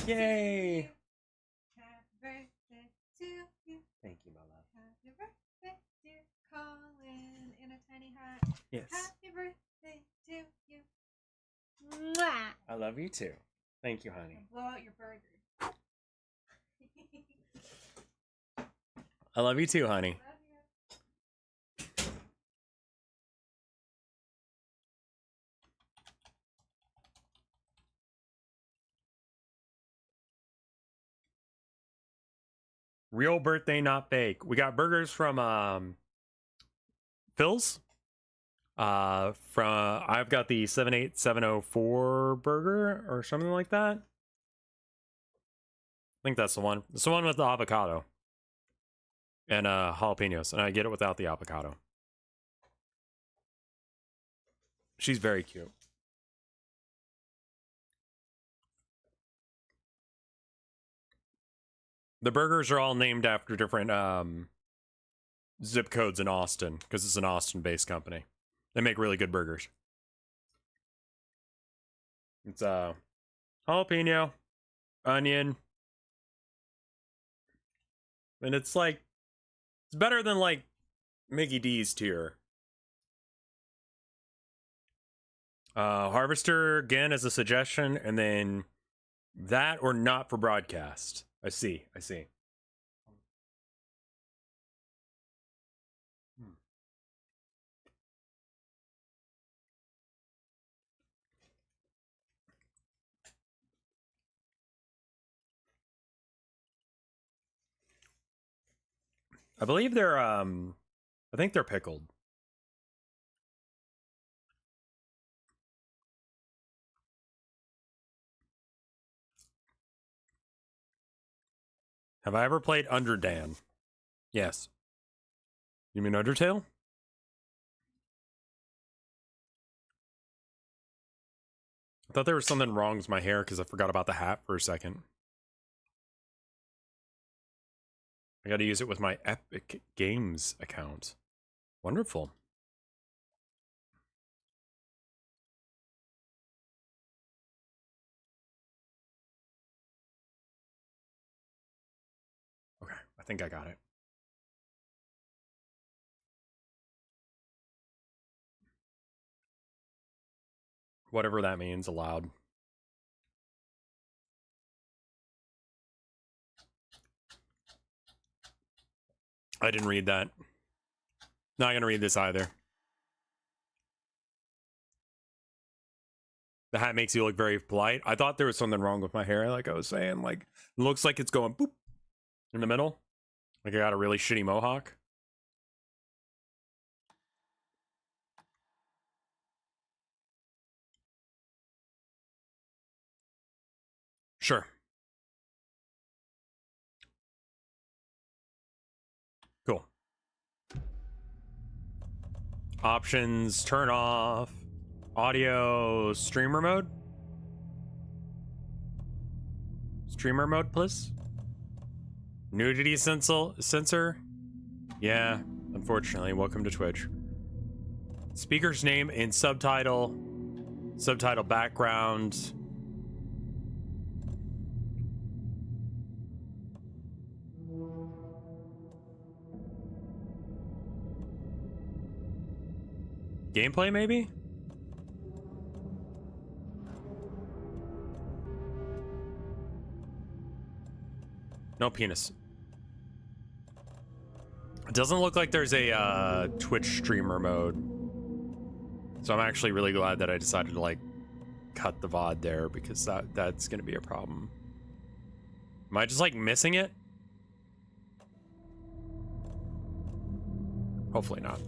Yay! Happy birthday to you. Thank you, my love. Happy birthday, dear Colin in a tiny hat. Yes. Happy birthday to you. Mwah. I love you too. Thank you, honey. Blow out your burger. I love you too, honey. Love you. Real birthday, not fake. We got burgers from Phil's. I've got the 78704 burger or something like that. I think that's the one. It's the one with the avocado and jalapenos, and I get it without the avocado. She's very cute. The burgers are all named after different zip codes in Austin, because it's an Austin-based company. They make really good burgers. It's jalapeno, onion, and it's like, it's better than like Mickey D's tier. Harvester again as a suggestion, and then that or not for broadcast. I see. I believe they're I think they're pickled. Have I ever played Underdan? Yes. You mean Undertale? I thought there was something wrong with my hair because I forgot about the hat for a second. I gotta use it with my Epic Games account. Wonderful. Okay, I think I got it. Whatever that means, allowed. I didn't read that. Not gonna read this either. The hat makes you look very polite. I thought there was something wrong with my hair, like I was saying. Like, it looks like it's going boop in the middle. Like I got a really shitty mohawk. Sure. Cool. Options, turn off. Audio, streamer mode. Streamer mode, please. Nudity sensor. Yeah, unfortunately. Welcome to Twitch. Speaker's name and subtitle. Subtitle background. Gameplay, maybe? No penis. It doesn't look like there's a Twitch streamer mode. So I'm actually really glad that I decided to like cut the VOD there, because that's gonna be a problem. Am I just like missing it? Hopefully not.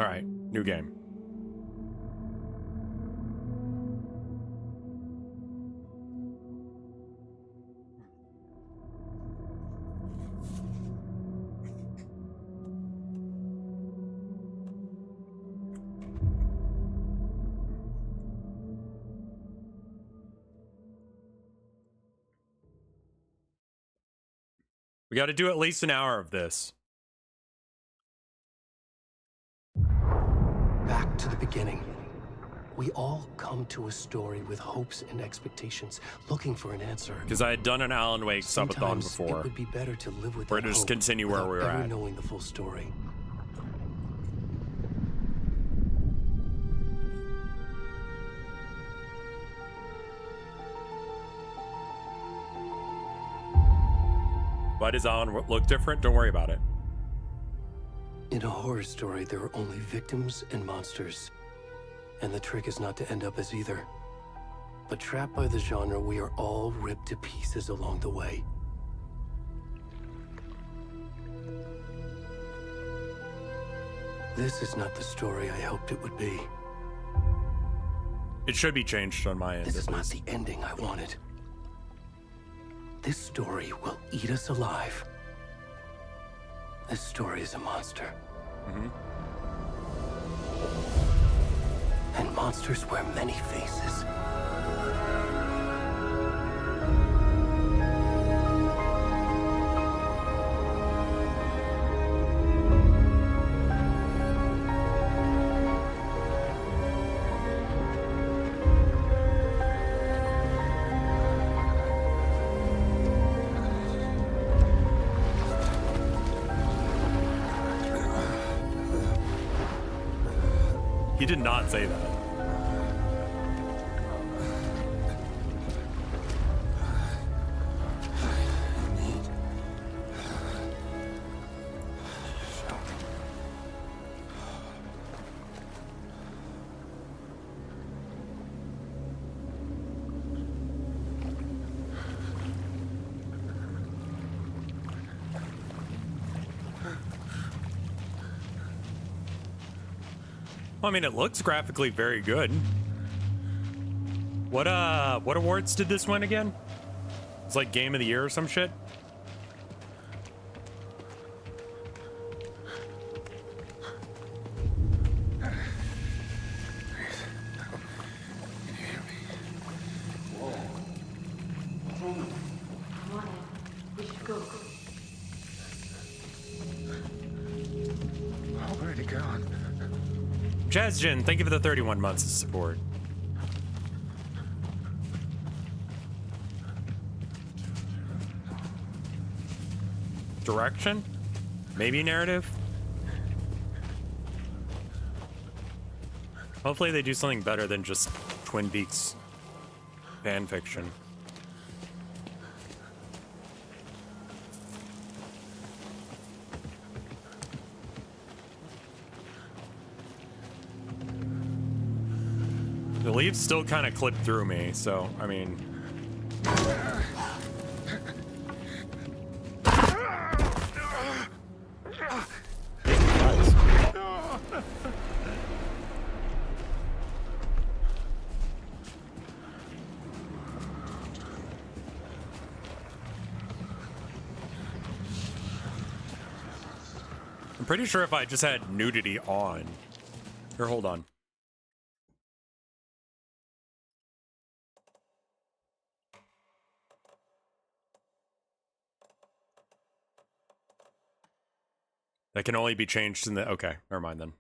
All right, new game. We got to do at least an hour of this. Back to the beginning. We all come to a story with hopes and expectations, looking for an answer. Because I had done an Alan Wake Subathon Sometimes before. it would be better to live with Or that just hope continue where without we were ever at. knowing the full story. Why does Alan look different? Don't worry about it. In a horror story, there are only victims and monsters. And the trick is not to end up as either. But trapped by the genre, we are all ripped to pieces along the way. This is not the story I hoped it would be. It should be changed on my end. This is not the ending I wanted. This story will eat us alive. This story is a monster. And monsters wear many faces. He did not say that. Well, I mean, it looks graphically very good. What awards did this win again? It's like Game of the Year or some shit. Already gone. Jazzjin, thank you for the 31 months of support. Direction? Maybe narrative? Hopefully they do something better than just Twin Peaks fan fiction. The leaves still kind of clip through me, so, I mean... I'm pretty sure if I just had nudity on... Here, hold on. That can only be changed in the... Okay, never mind then.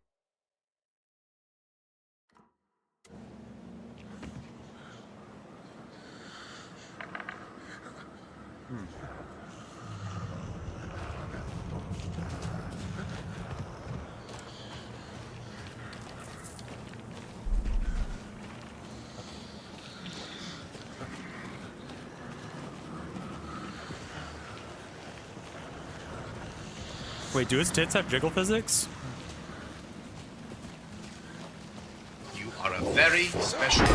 Wait, do his tits have jiggle physics? You are a very special.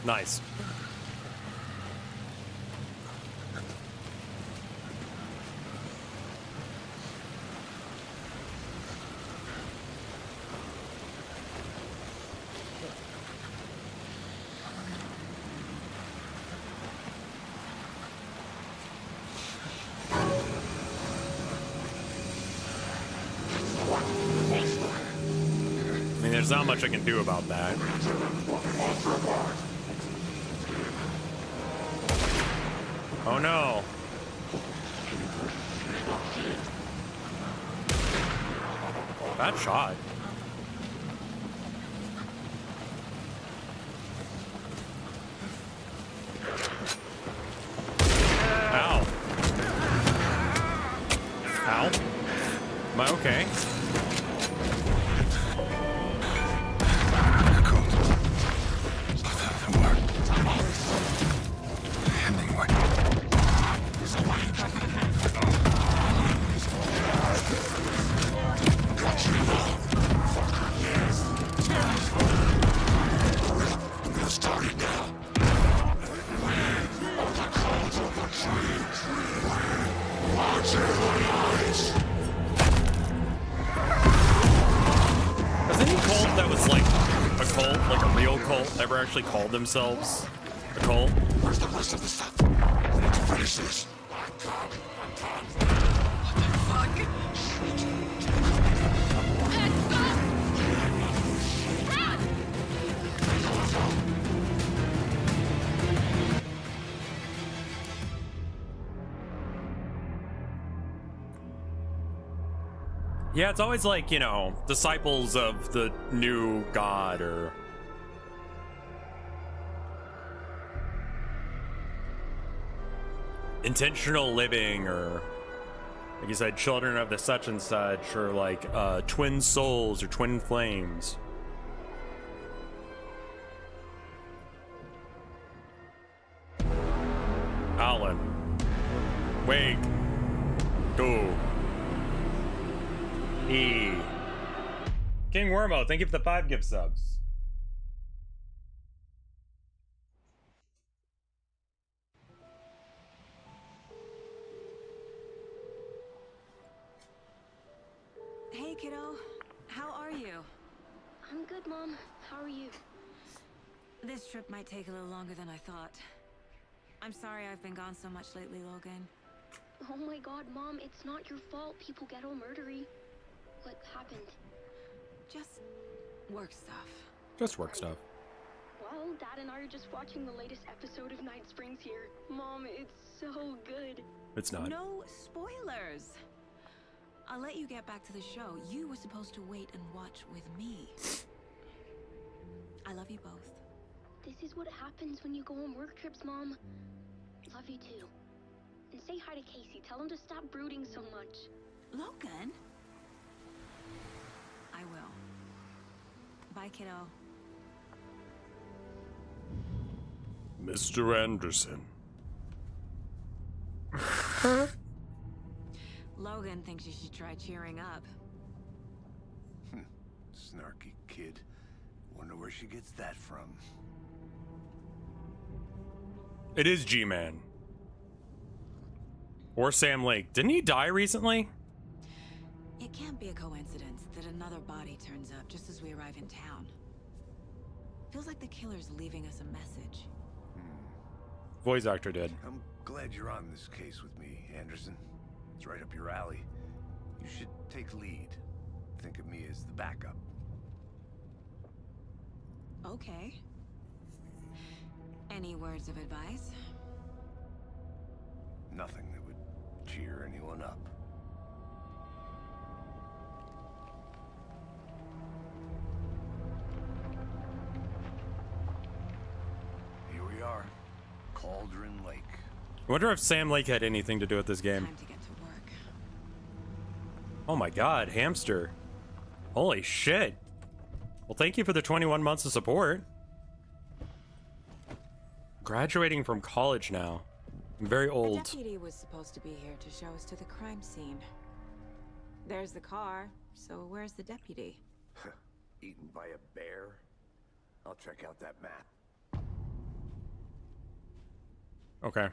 Nice. there's not much I can do about that. Oh no. Bad shot. Ow. Ow. Am I okay? Has any cult that was like a cult, like a real cult, ever actually called themselves a cult? Where's the rest of the stuff? Let's finish this. Yeah, it's always like, you know, disciples of the new god or... intentional living or, like you said, children of the such and such or like twin souls or twin flames. Alan. Wake. Go. E. King Wormo, thank you for the 5 gift subs. Hey, kiddo. How are you? I'm good, Mom. How are you? This trip might take a little longer than I thought. I'm sorry I've been gone so much lately, Logan. Oh my god, Mom, it's not your fault people get all murdery. What happened? Just work stuff. Just work stuff. Well, Dad and I are just watching the latest episode of Night Springs here. Mom, it's so good. It's not. No spoilers. I'll let you get back to the show. You were supposed to wait and watch with me. I love you both. This is what happens when you go on work trips, Mom. Love you too. And say hi to Casey. Tell him to stop brooding so much. Logan? I will. Bye, kiddo. Mr. Anderson. Logan thinks you should try cheering up. Snarky kid. Wonder where she gets that from. It is G-Man. Or Sam Lake. Didn't he die recently? It can't be a coincidence that another body turns up just as we arrive in town. Feels like the killer's leaving us a message. Voice actor did. I'm glad you're on this case with me, Anderson. It's right up your alley. You should take lead. Think of me as the backup. Okay. Any words of advice? Nothing that would cheer anyone up. Here we are. Cauldron Lake. I wonder if Sam Lake had anything to do with this game. Time to get to work. Oh my god, hamster. Holy shit. Well, thank you for the 21 months of support. Graduating from college now. I'm very The old. deputy was supposed to be here to show us to the crime scene. There's the car, so where's the deputy? Eaten by a bear? I'll check out that map. Okay.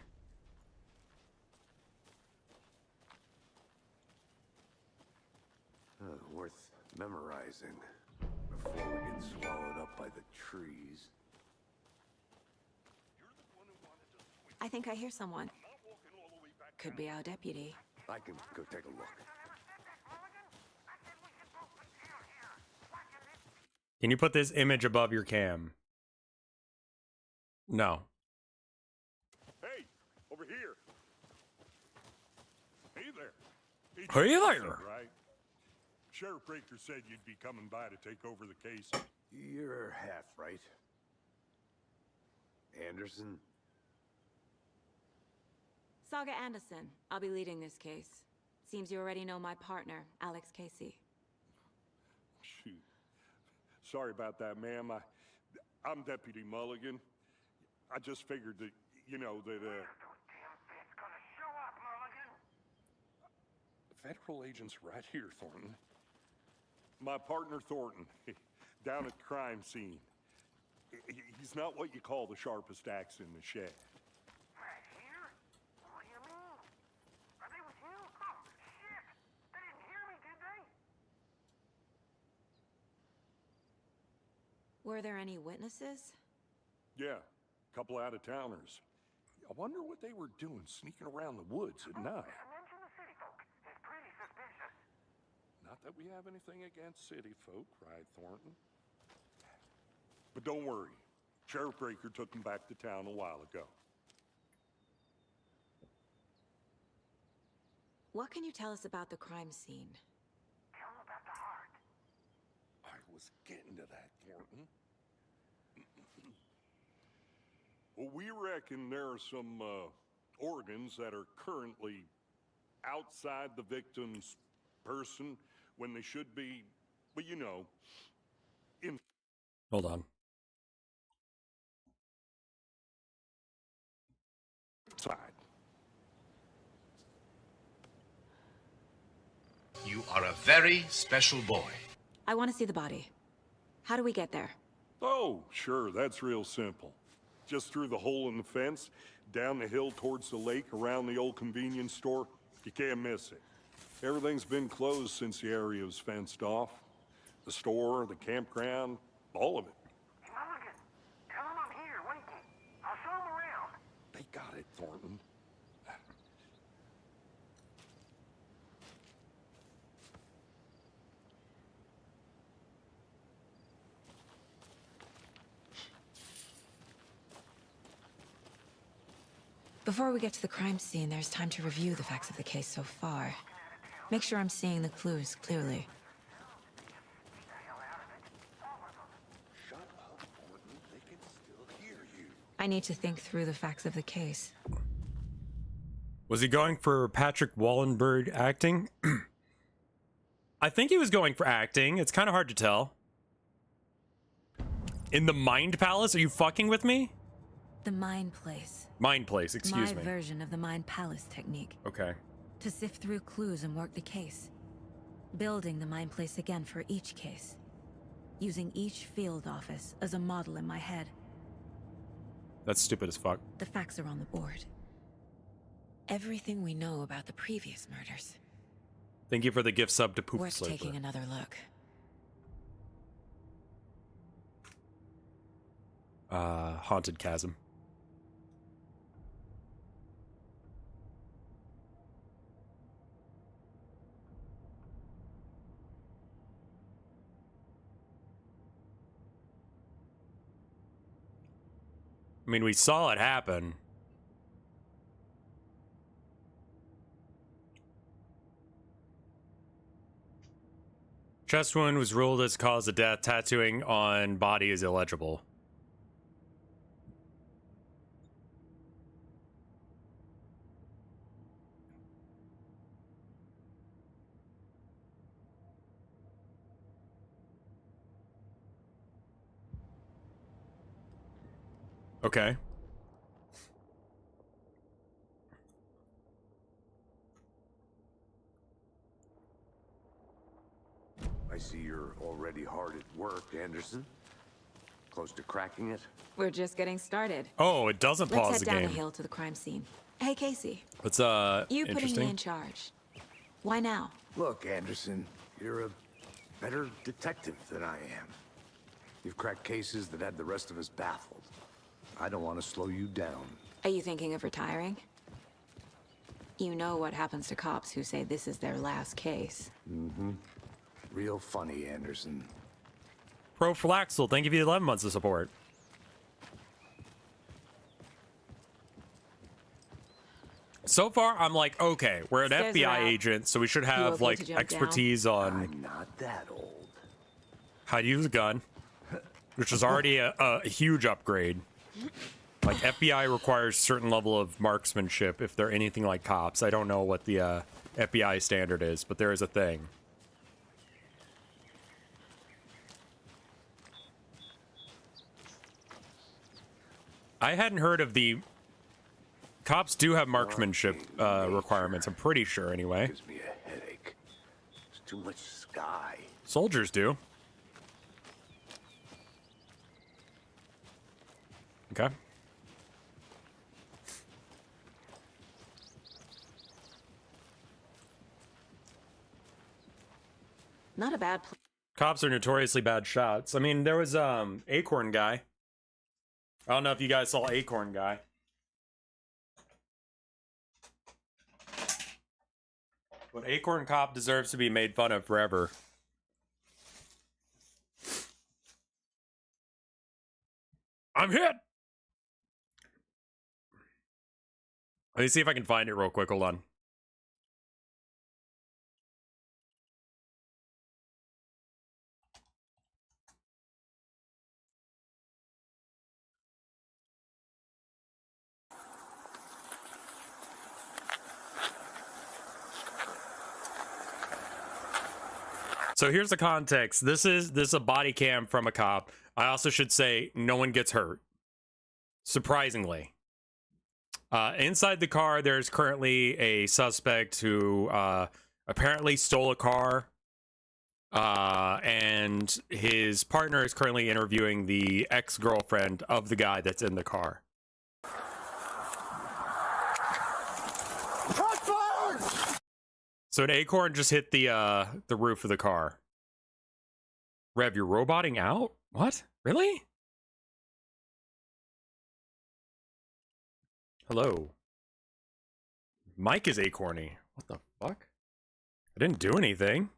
Worth memorizing before we get swallowed up by the trees. I think I hear someone. Could be our deputy. I can go take a look. Can you put this image above your cam? No. Hey, over here. Hey there. Hey there. Right? Sheriff Breaker said you'd be coming by to take over the case. You're half right. Anderson? Saga Anderson. I'll be leading this case. Seems you already know my partner, Alex Casey. Shoot. Sorry about that, ma'am. I'm Deputy Mulligan. I just figured that, you know, that, Federal agent's right here, Thornton. My partner, Thornton, down at the crime scene. He's not what you call the sharpest axe in the shed. Right here? What do you mean? Are they with you? Oh, shit! They didn't hear me, did they? Were there any witnesses? Yeah, a couple out-of-towners. I wonder what they were doing sneaking around the woods at night. Mention the city folk. It's pretty suspicious. Not that we have anything against city folk, right, Thornton? But don't worry. Sheriff Breaker took them back to town a while ago. What can you tell us about the crime scene? Tell them about the heart. I was getting to that, Thornton. Well, we reckon there are some organs that are currently outside the victim's person when they should be, well, you know, Hold on. inside. You are a very special boy. I want to see the body. How do we get there? Oh, sure, that's real simple. Just through the hole in the fence, down the hill towards the lake, around the old convenience store. You can't miss it. Everything's been closed since the area was fenced off. The store, the campground, all of it. Mulligan, tell them I'm here, waiting. I'll show them around. They got it, Thornton. Before we get to the crime scene, there's time to review the facts of the case so far. Make sure I'm seeing the clues clearly. Shut up, Thornton. They can still hear you. I need to think through the facts of the case. Was he going for Patrick Wallenberg acting? I think he was going for acting. It's kind of hard to tell. In the Mind Palace? Are you fucking with me? The Mind Place. Mind Place, excuse My me. version of the Mind Palace technique. Okay. To sift through clues and work the case. Building the Mind Place again for each case. Using each field office as a model in my head. That's stupid as fuck. The facts are on the board. Everything we know about the previous murders. Thank you for the gift sub to Poop Worth Sleeper. taking another look. Haunted Chasm. I mean, we saw it happen. Chest wound was ruled as cause of death. Tattooing on body is illegible. Okay. I see you're already hard at work, Anderson. Close to cracking it? We're just getting started. Oh, it doesn't Let's pause head the down game. the hill to the crime scene. Hey, Casey. What's You putting me interesting? in charge. Why now? Look, Anderson, you're a better detective than I am. You've cracked cases that had the rest of us baffled. I don't want to slow you down. Are you thinking of retiring? You know what happens to cops who say this is their last case. Real funny, Anderson. Prophylaxil, thank you for the 11 months of support. So far, I'm like, okay, we're an Stairs are FBI out. agent, so we should have, okay to like, jump expertise on I'm not that old. how to use a gun, which is already a huge upgrade. Like, FBI requires certain level of marksmanship if they're anything like cops. I don't know what the FBI standard is, but there is a thing. I hadn't heard of the... Cops do have marksmanship requirements, I'm pretty sure, anyway. Gives me a headache. There's too much sky. Soldiers do. Okay. Not a bad Cops are notoriously bad shots. I mean, there was Acorn Guy. I don't know if you guys saw Acorn Guy. But Acorn Cop deserves to be made fun of forever. I'm hit! Let me see if I can find it real quick. Hold on. So here's the context. This is a body cam from a cop. I also should say no one gets hurt. Surprisingly. Inside the car, there's currently a suspect who apparently stole a car. And his partner is currently interviewing the ex-girlfriend of the guy that's in the car. So an Acorn just hit the roof of the car. Rev, you're roboting out? What? Really? Hello. Mike is Acorny. What the fuck? I didn't do anything.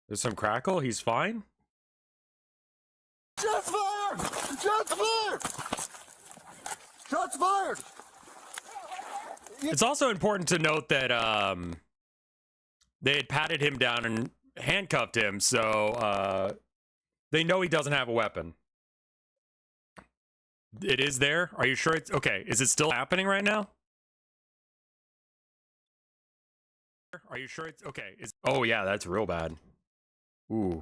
There's some crackle. He's fine. Shots fired! Shots fired! Shots fired! It's also important to note that they had patted him down and handcuffed him, so they know he doesn't have a weapon. It is there? Are you sure it's... Okay, is it still happening right now? Are you sure it's... Okay, oh yeah, that's real bad. Ooh.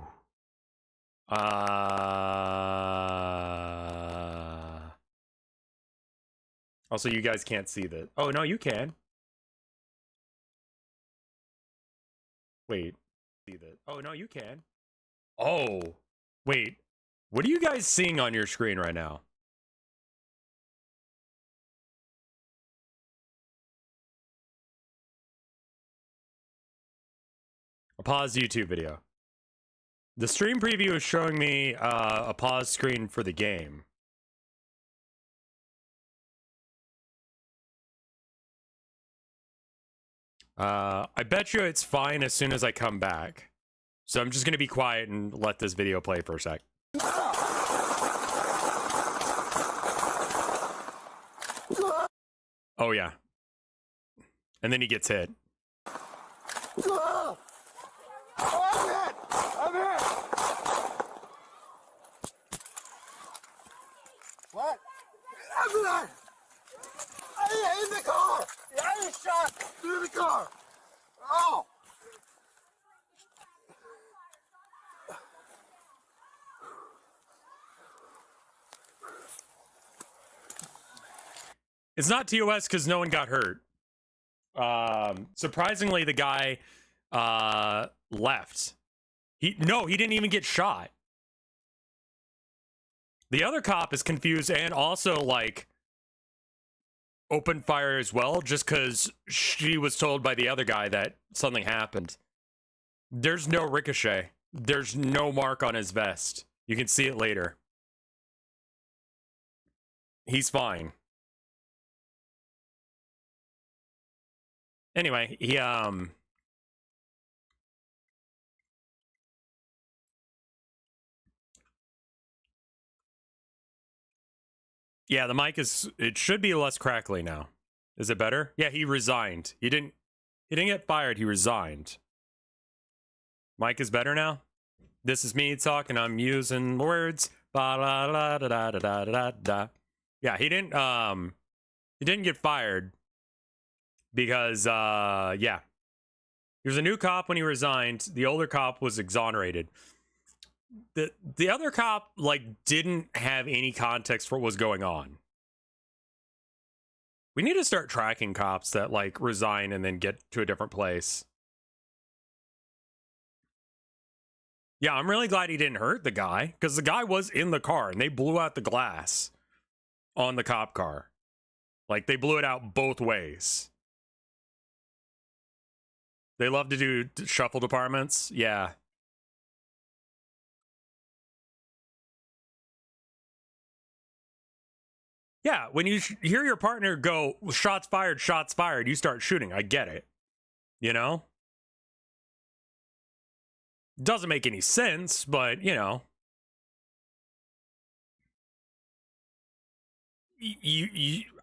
Also, you guys can't see that. Oh, no, you can. Wait. See that. Oh, no, you can. Oh. Wait. What are you guys seeing on your screen right now? A paused YouTube video. The stream preview is showing me a pause screen for the game. I bet you it's fine as soon as I come back. So I'm just going to be quiet and let this video play for a sec. Oh, yeah. And then he gets hit. I'm hit! I'm hit! What? I'm hit! In the car! I was shot through the car! Oh! It's not TOS because no one got hurt. Surprisingly, the guy left. He didn't even get shot. The other cop is confused and also like opened fire as well, just because she was told by the other guy that something happened. There's no ricochet. There's no mark on his vest. You can see it later. He's fine. Anyway, he Yeah, the mic is, it should be less crackly now. Is it better? Yeah, he resigned. He didn't get fired, he resigned. Mic is better now? This is me talking, I'm using words. Ba la la da da da da da da. Yeah, he didn't get fired because yeah. He was a new cop when he resigned. The older cop was exonerated. The other cop like didn't have any context for what was going on. We need to start tracking cops that like resign and then get to a different place. Yeah, I'm really glad he didn't hurt the guy, because the guy was in the car and they blew out the glass on the cop car. Like, they blew it out both ways. They love to do shuffle departments. Yeah. Yeah, when you hear your partner go, shots fired, you start shooting. I get it. You know? Doesn't make any sense, but, you know.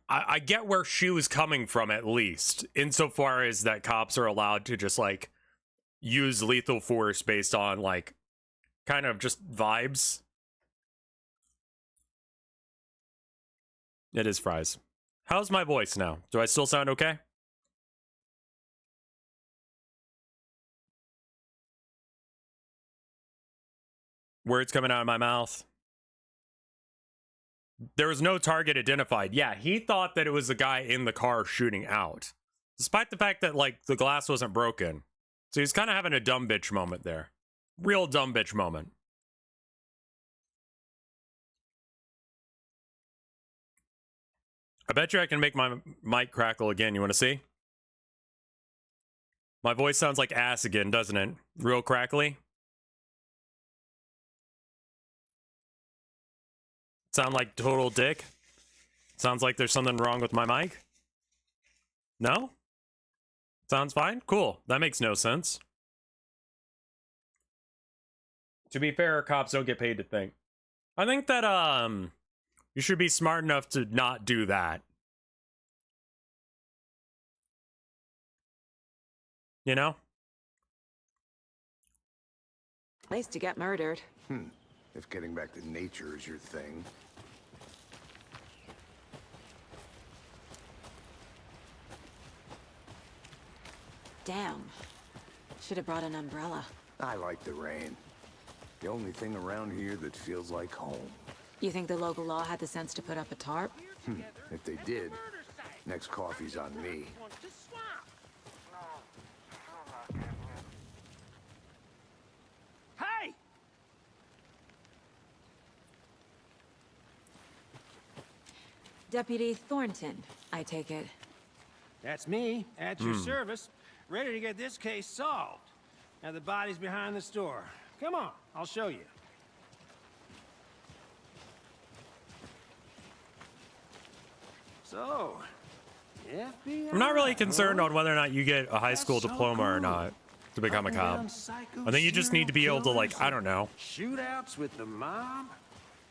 I get where she was coming from, at least, insofar as that cops are allowed to just, like, use lethal force based on, like, kind of just vibes. It is fries. How's my voice now? Do I still sound okay? Words coming out of my mouth. There was no target identified. Yeah, he thought that it was the guy in the car shooting out, despite the fact that, like, the glass wasn't broken. So he's kind of having a dumb bitch moment there. Real dumb bitch moment. I bet you I can make my mic crackle again. You want to see? My voice sounds like ass again, doesn't it? Real crackly. Sound like total dick? Sounds like there's something wrong with my mic? No? Sounds fine? Cool. That makes no sense. To be fair, cops don't get paid to think. I think that, you should be smart enough to not do that. You know? Place to get murdered. If getting back to nature is your thing. Damn. Should have brought an umbrella. I like the rain. The only thing around here that feels like home. You think the local law had the sense to put up a tarp? If they did, next coffee's on me. Hey! Deputy Thornton, I take it. That's me, at your service, ready to get this case solved. Now the body's behind the store. Come on, I'll show you. So, FBI, I'm not really concerned on whether or not you get a high school diploma or not to become a cop. I think you just need to be able to, like, I don't know, shootouts with the mob.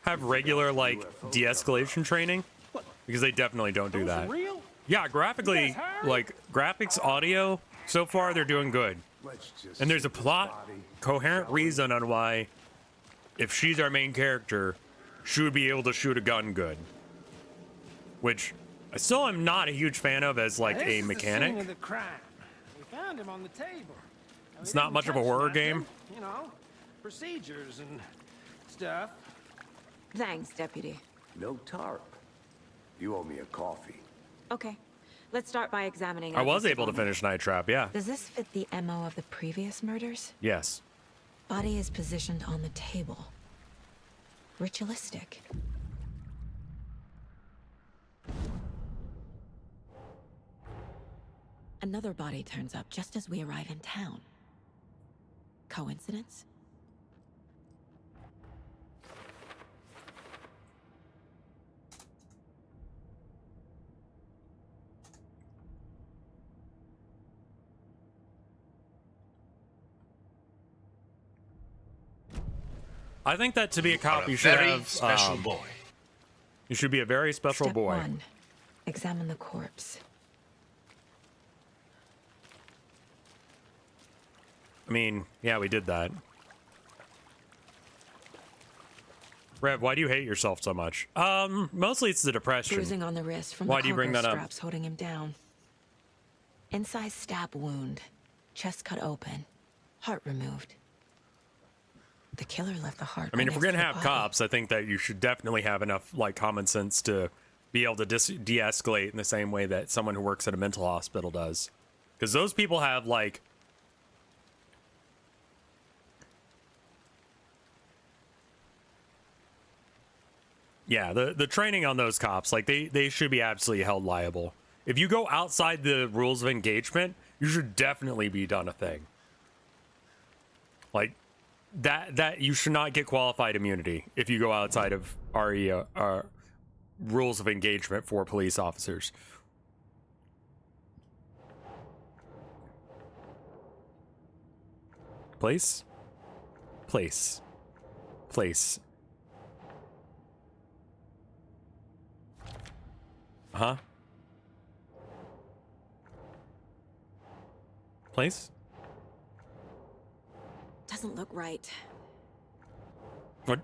have regular, like, de-escalation training, because they definitely don't do that. Real? Yeah, graphically, like, graphics, audio, so far they're doing good. And there's a plot, coherent reason on why, if she's our main character, she would be able to shoot a gun good. Which I still am not a huge fan of as, like, a mechanic. This is the scene of the crime. We found him on the table. It's not much of a horror game. You know, procedures and stuff. Thanks, Deputy. No tarp. You owe me a coffee. Okay. Let's start by examining... I was able to finish Night Trap, yeah. Does this fit the MO of the previous murders? Yes. Body is positioned on the table. Ritualistic. Another body turns up just as we arrive in town. Coincidence? I think that to be a cop, you should very have special boy. You should be a very special Step boy. 1. Examine the corpse. I mean, yeah, we did that. Rev, why do you hate yourself so much? Mostly it's the depression. Bruising on the wrist from Why the do you bring cargo that up? straps holding him down. Incised stab wound. Chest cut open. Heart removed. The killer left the heart. I mean, right if we're next gonna to the have body. cops, I think that you should definitely have enough like common sense to be able to de-escalate in the same way that someone who works at a mental hospital does, because those people have like yeah, the training on those cops, like they should be absolutely held liable. If you go outside the rules of engagement, you should definitely be done a thing. Like that you should not get qualified immunity if you go outside of rules of engagement for police officers. Place? Place. Place. Huh? Place? Doesn't look right. What?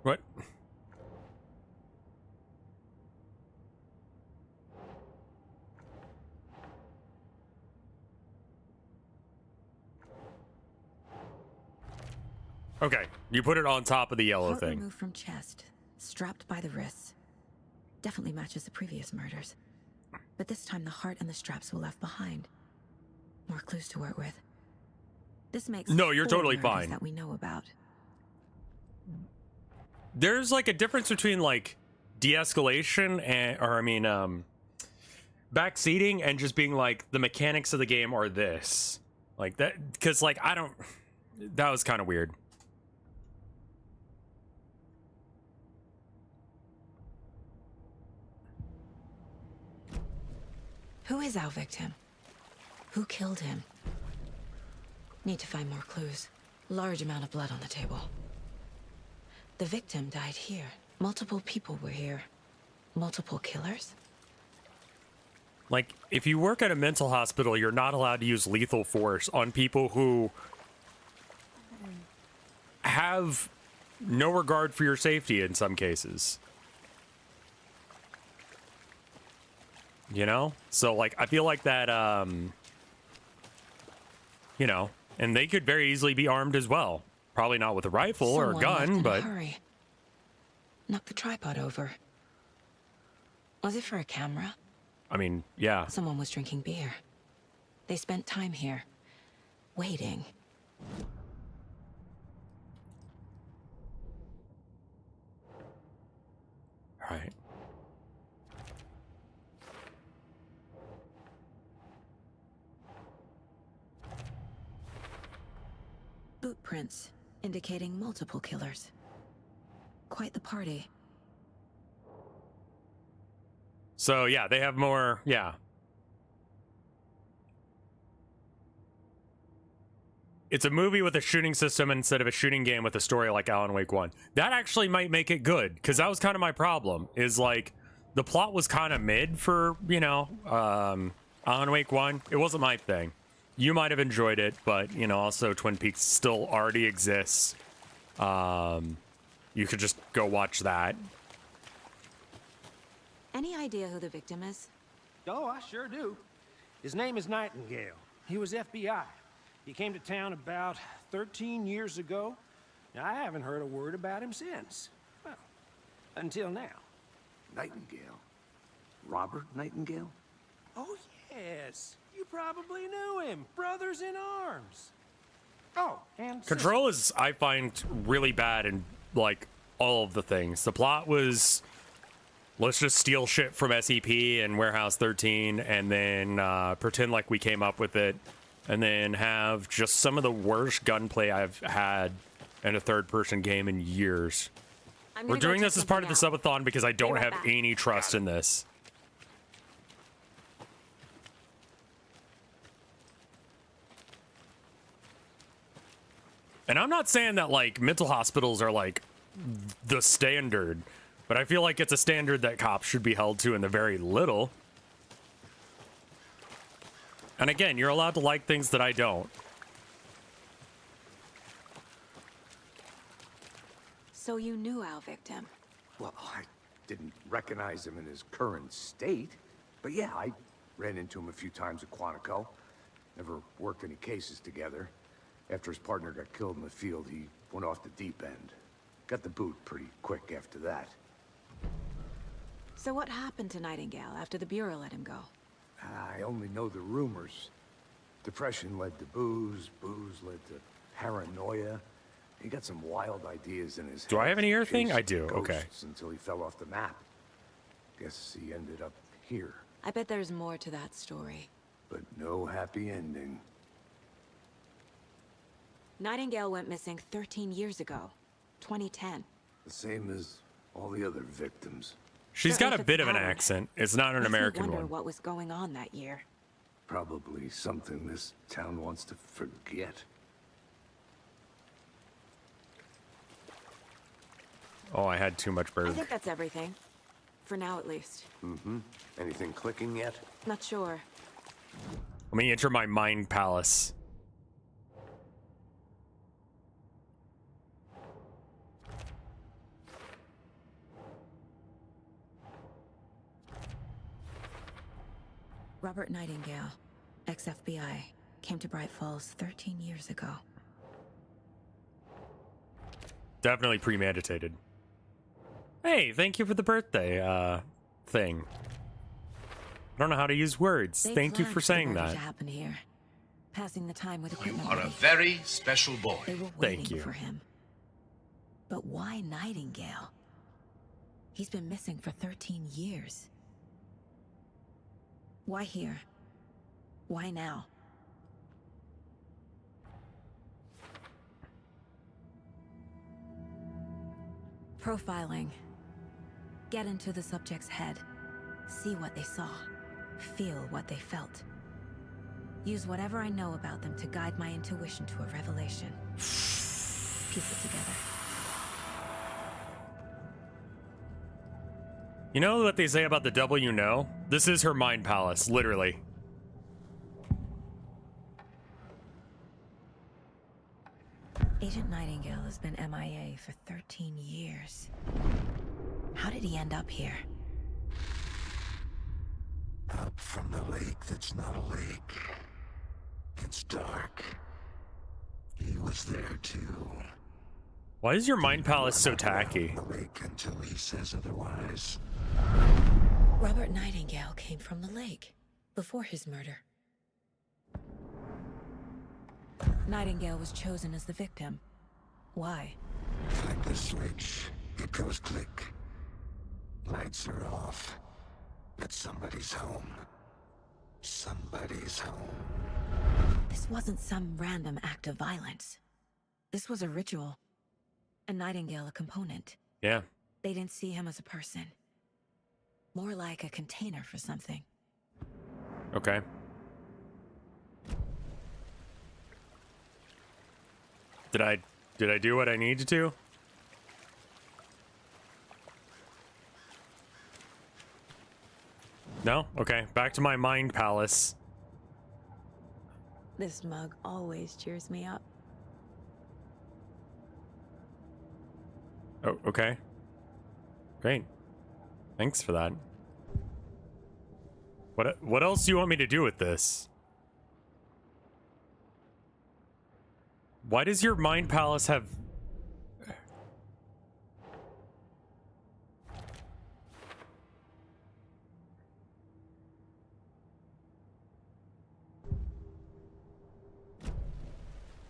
What? Okay, you put it on top of the yellow Heart thing. removed from chest, strapped by the wrists. Definitely matches the previous murders. But this time the heart and the straps were left behind. More clues to work with. This makes No, you're 4 totally murders fine. that we know about. There's like a difference between like de-escalation and, or I mean, backseating and just being like the mechanics of the game are this, like that, because like I don't. That was kind of weird. Who is our victim? Who killed him? Need to find more clues. Large amount of blood on the table. The victim died here. Multiple people were here. Multiple killers? Like, if you work at a mental hospital, you're not allowed to use lethal force on people who have no regard for your safety in some cases. You know? So, like, I feel like that, you know, and they could very easily be armed as well. Probably not with a rifle or a Someone left gun, in but... a hurry. Knocked the tripod over. Was it for a camera? I mean, yeah. Someone was drinking beer. They spent time here. Waiting. Right. Boot prints, indicating multiple killers. Quite the party. So, yeah, they have more, yeah. It's a movie with a shooting system instead of a shooting game with a story like Alan Wake 1. That actually might make it good, because that was kind of my problem, is like, the plot was kind of mid for, you know, Alan Wake 1. It wasn't my thing. You might have enjoyed it, but, you know, also Twin Peaks still already exists. You could just go watch that. Any idea who the victim is? Oh, I sure do. His name is Nightingale. He was FBI. He came to town about 13 years ago. Now, I haven't heard a word about him since. Well, until now. Nightingale? Robert Nightingale? Oh, yes. You probably knew him. Brothers in arms. Oh, and... Control is, I find, really bad in, like, all of the things. The plot was, let's just steal shit from SEP and Warehouse 13 and then pretend like we came up with it and then have just some of the worst gunplay I've had in a third-person game in years. We're doing this as part of the Subathon because I don't have any trust in this. And I'm not saying that like mental hospitals are like the standard, but I feel like it's a standard that cops should be held to in the very little. And again, you're allowed to like things that I don't. So you knew our victim? Well, I didn't recognize him in his current state. But yeah, I ran into him a few times at Quantico. Never worked any cases together. After his partner got killed in the field, he went off the deep end. Got the boot pretty quick after that. So what happened to Nightingale after the Bureau let him go? I only know the rumors. Depression led to booze, booze led to paranoia. He got some wild ideas in his head. Do I have an ear thing? Chased I do, okay. ghosts until he fell off the map. Guess he ended up here. I bet there's more to that story. But no happy ending. Nightingale went missing 13 years ago. 2010. The same as all the other victims. She's got a bit of an accent. It's not an American wonder one. what was going on that year. Probably something this town wants to forget. Oh, I had too much I bird. think that's everything. For now, at least. Mm-hmm. Anything clicking yet? Not sure. Let me enter my mind palace. Robert Nightingale, ex-FBI, came to Bright Falls 13 years ago. Definitely premeditated. Hey, thank you for the birthday, thing. I don't know how to use words. They Thank you for planned saying the murder that. to happen here, passing the time with You equipment are a ready. very special boy. They were Thank waiting you. for him. But why Nightingale? He's been missing for 13 years. Why here? Why now? Profiling. Get into the subject's head. See what they saw. Feel what they felt. Use whatever I know about them to guide my intuition to a revelation. Piece it together. You know what they say about the devil you know? This is her mind palace, literally. Agent Nightingale has been MIA for 13 years. How did he end up here? Up from the lake that's not a lake. It's dark. He was there too. Why is your mind palace so tacky? The lake until he says otherwise. Robert Nightingale came from the lake before his murder. Nightingale was chosen as the victim. Why? Flick the switch. It goes click. Lights are off. But somebody's home. Somebody's home. This wasn't some random act of violence. This was a ritual. And Nightingale a component. Yeah. They didn't see him as a person. More like a container for something. Okay. Did I do what I needed to? No? Okay. Back to my mind palace. This mug always cheers me up. Oh, okay. Great. Thanks for that. What else do you want me to do with this? Why does your mind palace have...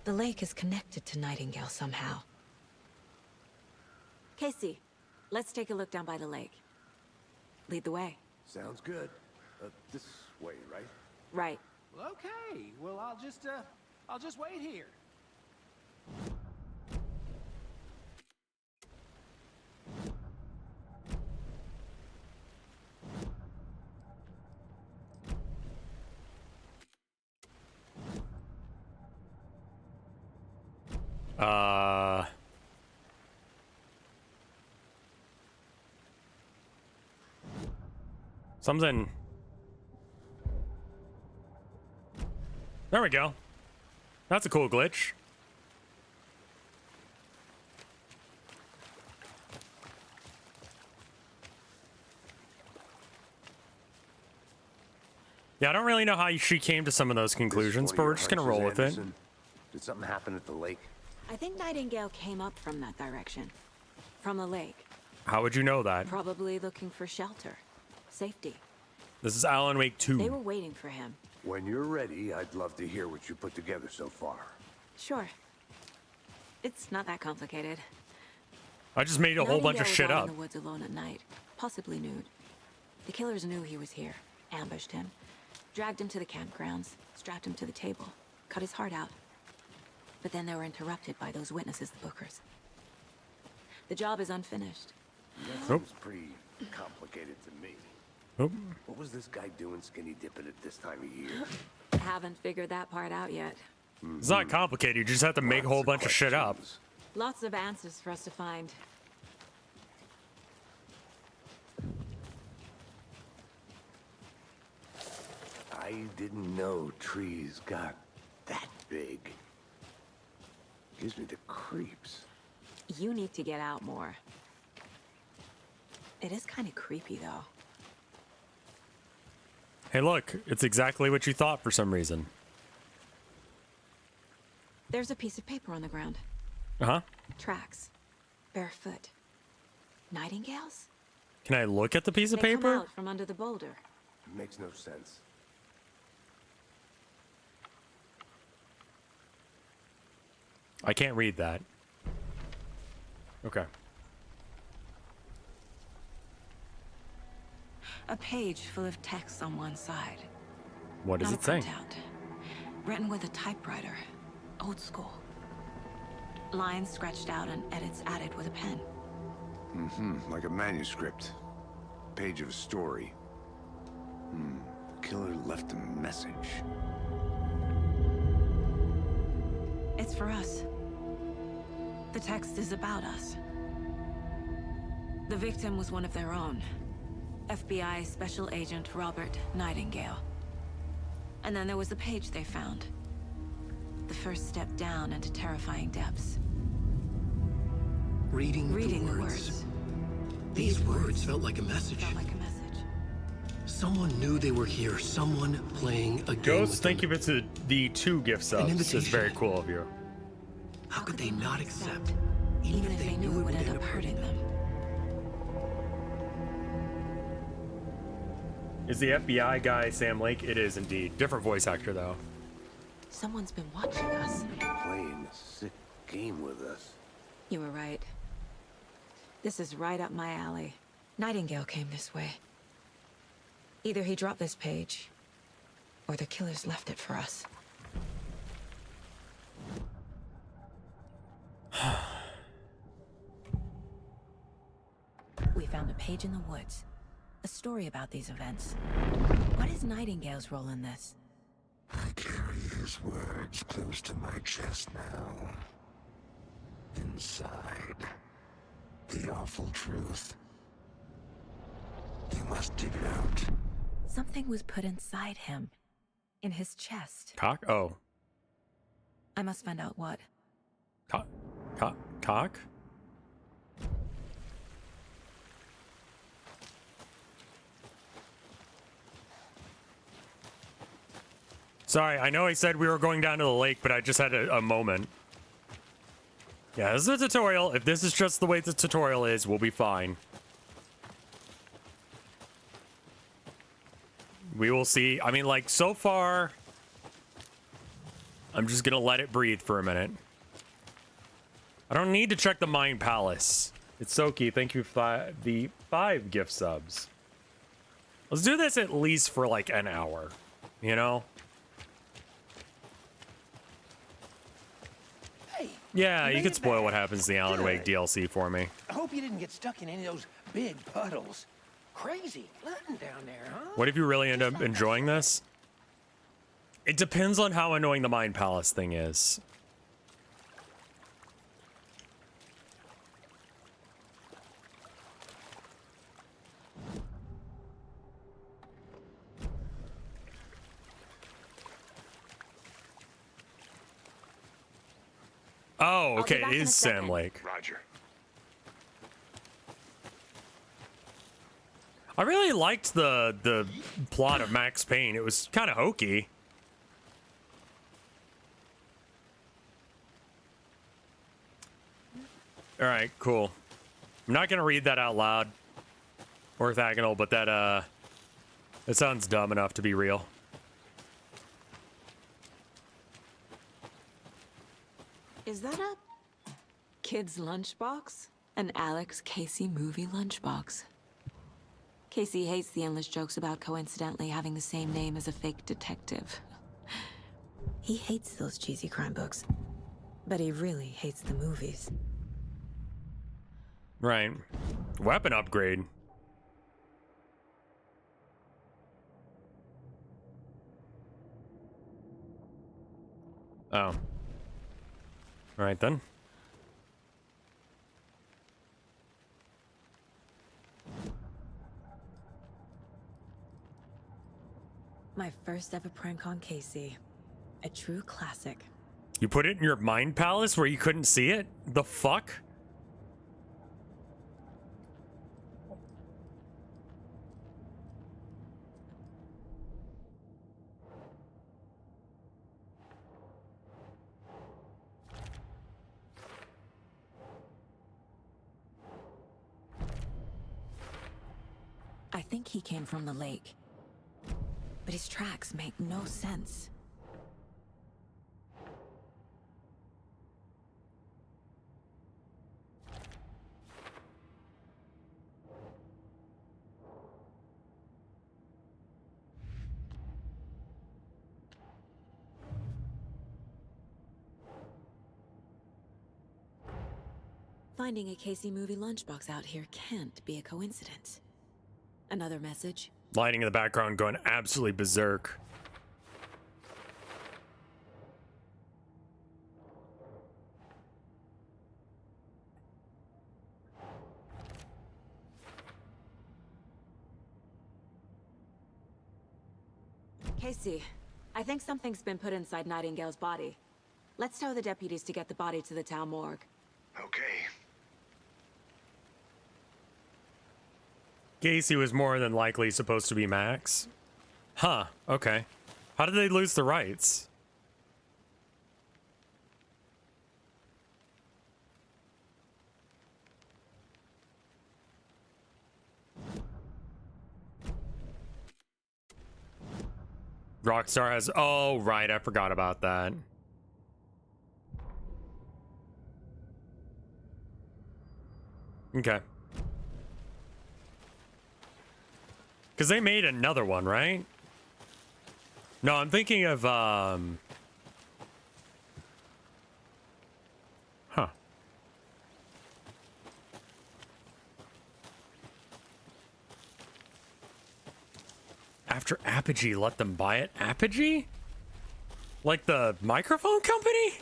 The lake is connected to Nightingale somehow. Casey, let's take a look down by the lake. Lead the way. Sounds good. This way, right? Right. Well, okay. Well, I'll just wait here. Something. There we go. That's a cool glitch. Yeah, I don't really know how she came to some of those conclusions, but we're just gonna roll with it. Did something happen at the lake? I think Nightingale came up from that direction. From the lake. How would you know that? Probably looking for shelter. Safety. This is Alan Wake 2. They were waiting for him. When you're ready, I'd love to hear what you put together so far. Sure. It's not that complicated. I just made a whole bunch of shit Nightingale up. was out in the woods alone at night, possibly nude. The killers knew he was here, ambushed him, dragged him to the campgrounds, strapped him to the table, cut his heart out. But then they were interrupted by those witnesses, the Bookers. The job is unfinished. That seems pretty complicated to me. Nope. What was this guy doing skinny dipping at this time of year? Haven't figured that part out yet. It's not complicated. You just have to make a whole bunch of shit up. Lots of answers for us to find. I didn't know trees got that big. Gives me the creeps. You need to get out more. It is kind of creepy, though. Hey, look. It's exactly what you thought for some reason. There's a piece of paper on the ground. Uh-huh. Tracks. Barefoot. Nightingales? Can I look at the piece of They come paper? out from under the boulder. Makes no sense. I can't read that. Okay. A page full of text on one side. What does Not it say? a printout. Written with a typewriter. Old school. Lines scratched out and edits added with a pen. Like a manuscript. Page of a story. The killer left a message. It's for us. The text is about us. The victim was one of their own. FBI Special Agent Robert Nightingale. And then there was the page they found. The first step down into terrifying depths. Reading the words. words. These words felt like a message. Felt like a message. Someone knew they were here. Someone playing a game Ghost, with thank them. you for the 2 gift subs. This is very cool of you. How could they not accept? Even if they knew it would end up hurting them. Is the FBI guy Sam Lake? It is indeed. Different voice actor, though. Someone's been watching us. Playing a sick game with us. You were right. This is right up my alley. Nightingale came this way. Either he dropped this page, or the killers left it for us. We found a page in the woods. A story about these events. What is Nightingale's role in this? I carry his words close to my chest now. Inside, the awful truth. You must dig it out. Something was put inside him. In his chest. Cock? Oh. I must find out what. Cock? Sorry, I know I said we were going down to the lake, but I just had a moment. Yeah, this is a tutorial. If this is just the way the tutorial is, we'll be fine. We will see. I mean, like, so far, I'm just gonna let it breathe for a minute. I don't need to check the Mind Palace. It's Soki. Thank you for the 5 gift subs. Let's do this at least for like an hour, you know? Hey. Yeah, you made could it spoil back. what happens in the Alan Wake Good. DLC for me. I hope you didn't get stuck in any of those big puddles. Crazy flooding down there, huh? What if you really end up enjoying this? It depends on how annoying the Mind Palace thing is. Oh, I'll be okay, back it in a is Sam second. Lake. Roger. I really liked the plot of Max Payne. It was kind of hokey. All right, cool. I'm not gonna read that out loud, orthogonal, but that it sounds dumb enough to be real. Is that a kid's lunchbox? An Alex Casey movie lunchbox. Casey hates the endless jokes about coincidentally having the same name as a fake detective. He hates those cheesy crime books, but he really hates the movies. Right. Weapon upgrade. Oh. All right then. My first ever prank on Casey. A true classic. You put it in your mind palace where you couldn't see it? The fuck? I think he came from the lake. But his tracks make no sense. Finding a Casey movie lunchbox out here can't be a coincidence. Another message? Lighting in the background going absolutely berserk. Casey, I think something's been put inside Nightingale's body. Let's tell the deputies to get the body to the town morgue. Okay. Casey was more than likely supposed to be Max. Huh, okay. How did they lose the rights? Rockstar has... Oh, right, I forgot about that. Okay. Because they made another one, right? No, I'm thinking of, Huh. After Apogee let them buy it? Apogee? Like the microphone company?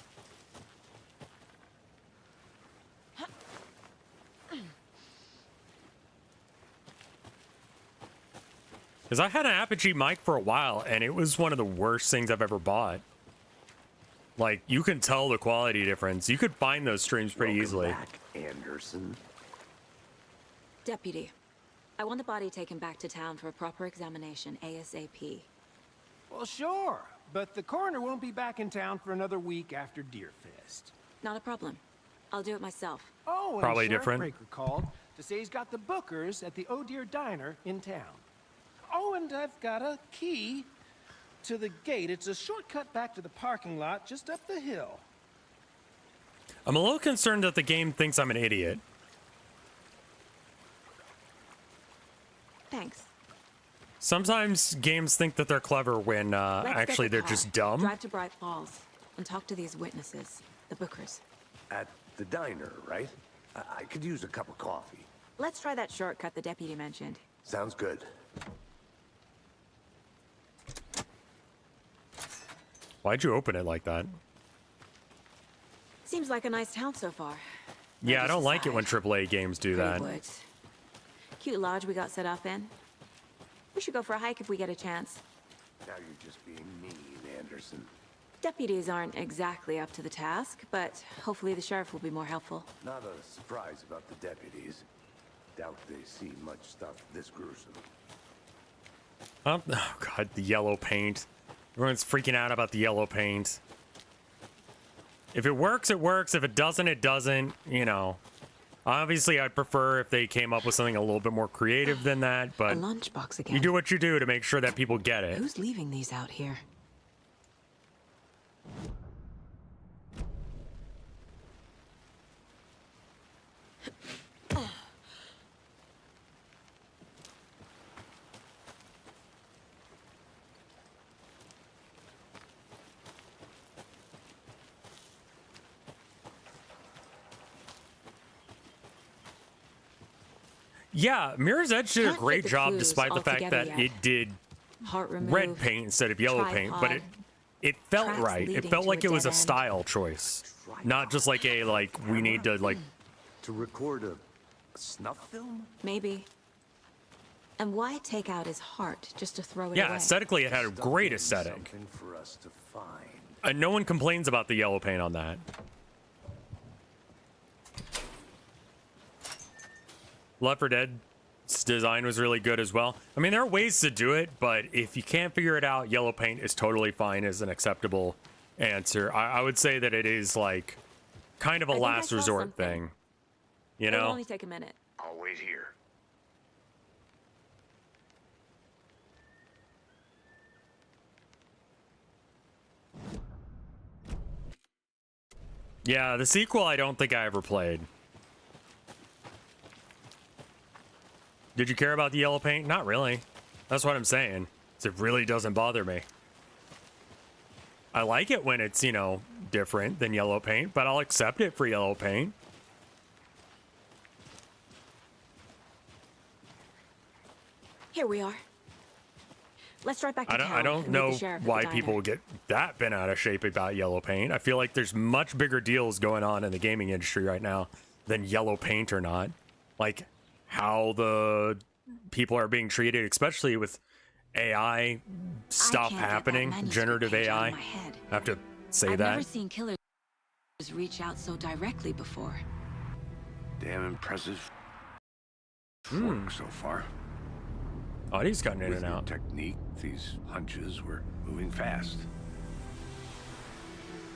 Because I had an Apogee mic for a while, and it was one of the worst things I've ever bought. Like, you can tell the quality difference. You could find those streams pretty easily. Back, Anderson. Deputy, I want the body taken back to town for a proper examination ASAP. Well, sure, but the coroner won't be back in town for another week after Deerfest. Not a problem. I'll do it myself. Oh, and Probably Sheriff different. Breaker called to say he's got the bookers at the Oh Dear Diner in town. Oh, and I've got a key to the gate. It's a shortcut back to the parking lot just up the hill. I'm a little concerned that the game thinks I'm an idiot. Thanks. Sometimes games think that they're clever when Let's get actually the they're car, just dumb. Drive to Bright Falls and talk to these witnesses, the bookers. At the diner, right? I could use a cup of coffee. Let's try that shortcut the deputy mentioned. Sounds good. Why'd you open it like that? Seems like a nice town so far. Yeah, I don't like it Side. when AAA games do that. Great woods. Cute lodge we got set up in. We should go for a hike if we get a chance. Now you're just being mean, Anderson. Deputies aren't exactly up to the task, but hopefully the sheriff will be more helpful. Not a surprise about the deputies. Doubt they see much stuff this gruesome. Oh god, the yellow paint. Everyone's freaking out about the yellow paint. If it works, it works. If it doesn't, it doesn't. You know. Obviously, I'd prefer if they came up with something a little bit more creative than that, but A lunchbox again. you do what you do to make sure that people get it. Who's leaving these out here? Yeah, Mirror's Edge did a Can't great get the job clues despite the fact altogether that yet. it did Heart removed, red paint instead of yellow paint, but tripod, it felt tracks right. It leading felt to like a it was a dead end. style choice, not just like a we need to like. To record a snuff film? maybe. And why take out his heart just to throw it Yeah, away? aesthetically it had a Stuff great in aesthetic, Something for us to find. and no one complains about the yellow paint on that. Left 4 Dead's design was really good as well. I mean, there are ways to do it, but if you can't figure it out, yellow paint is totally fine as an acceptable answer. I would say that it is like kind of a I think I last saw resort something. thing. You It'll know? only take a minute. I'll wait here. Yeah, the sequel I don't think I ever played. Did you care about the yellow paint? Not really. That's what I'm saying. It really doesn't bother me. I like it when it's, you know, different than yellow paint, but I'll accept it for yellow paint. Here we are. Let's drive back to town. I don't and meet the know sheriff at why the diner. people get that bent out of shape about yellow paint. I feel like there's much bigger deals going on in the gaming industry right now than yellow paint or not. Like how the people are being treated, especially with AI stuff can't get that happening, manuscript generative page out of AI. my head. I have to say I've that. never seen killers reach out so directly before. Damn impressive work so far. Oh, he's cutting in With and your out. technique, these hunches were moving fast.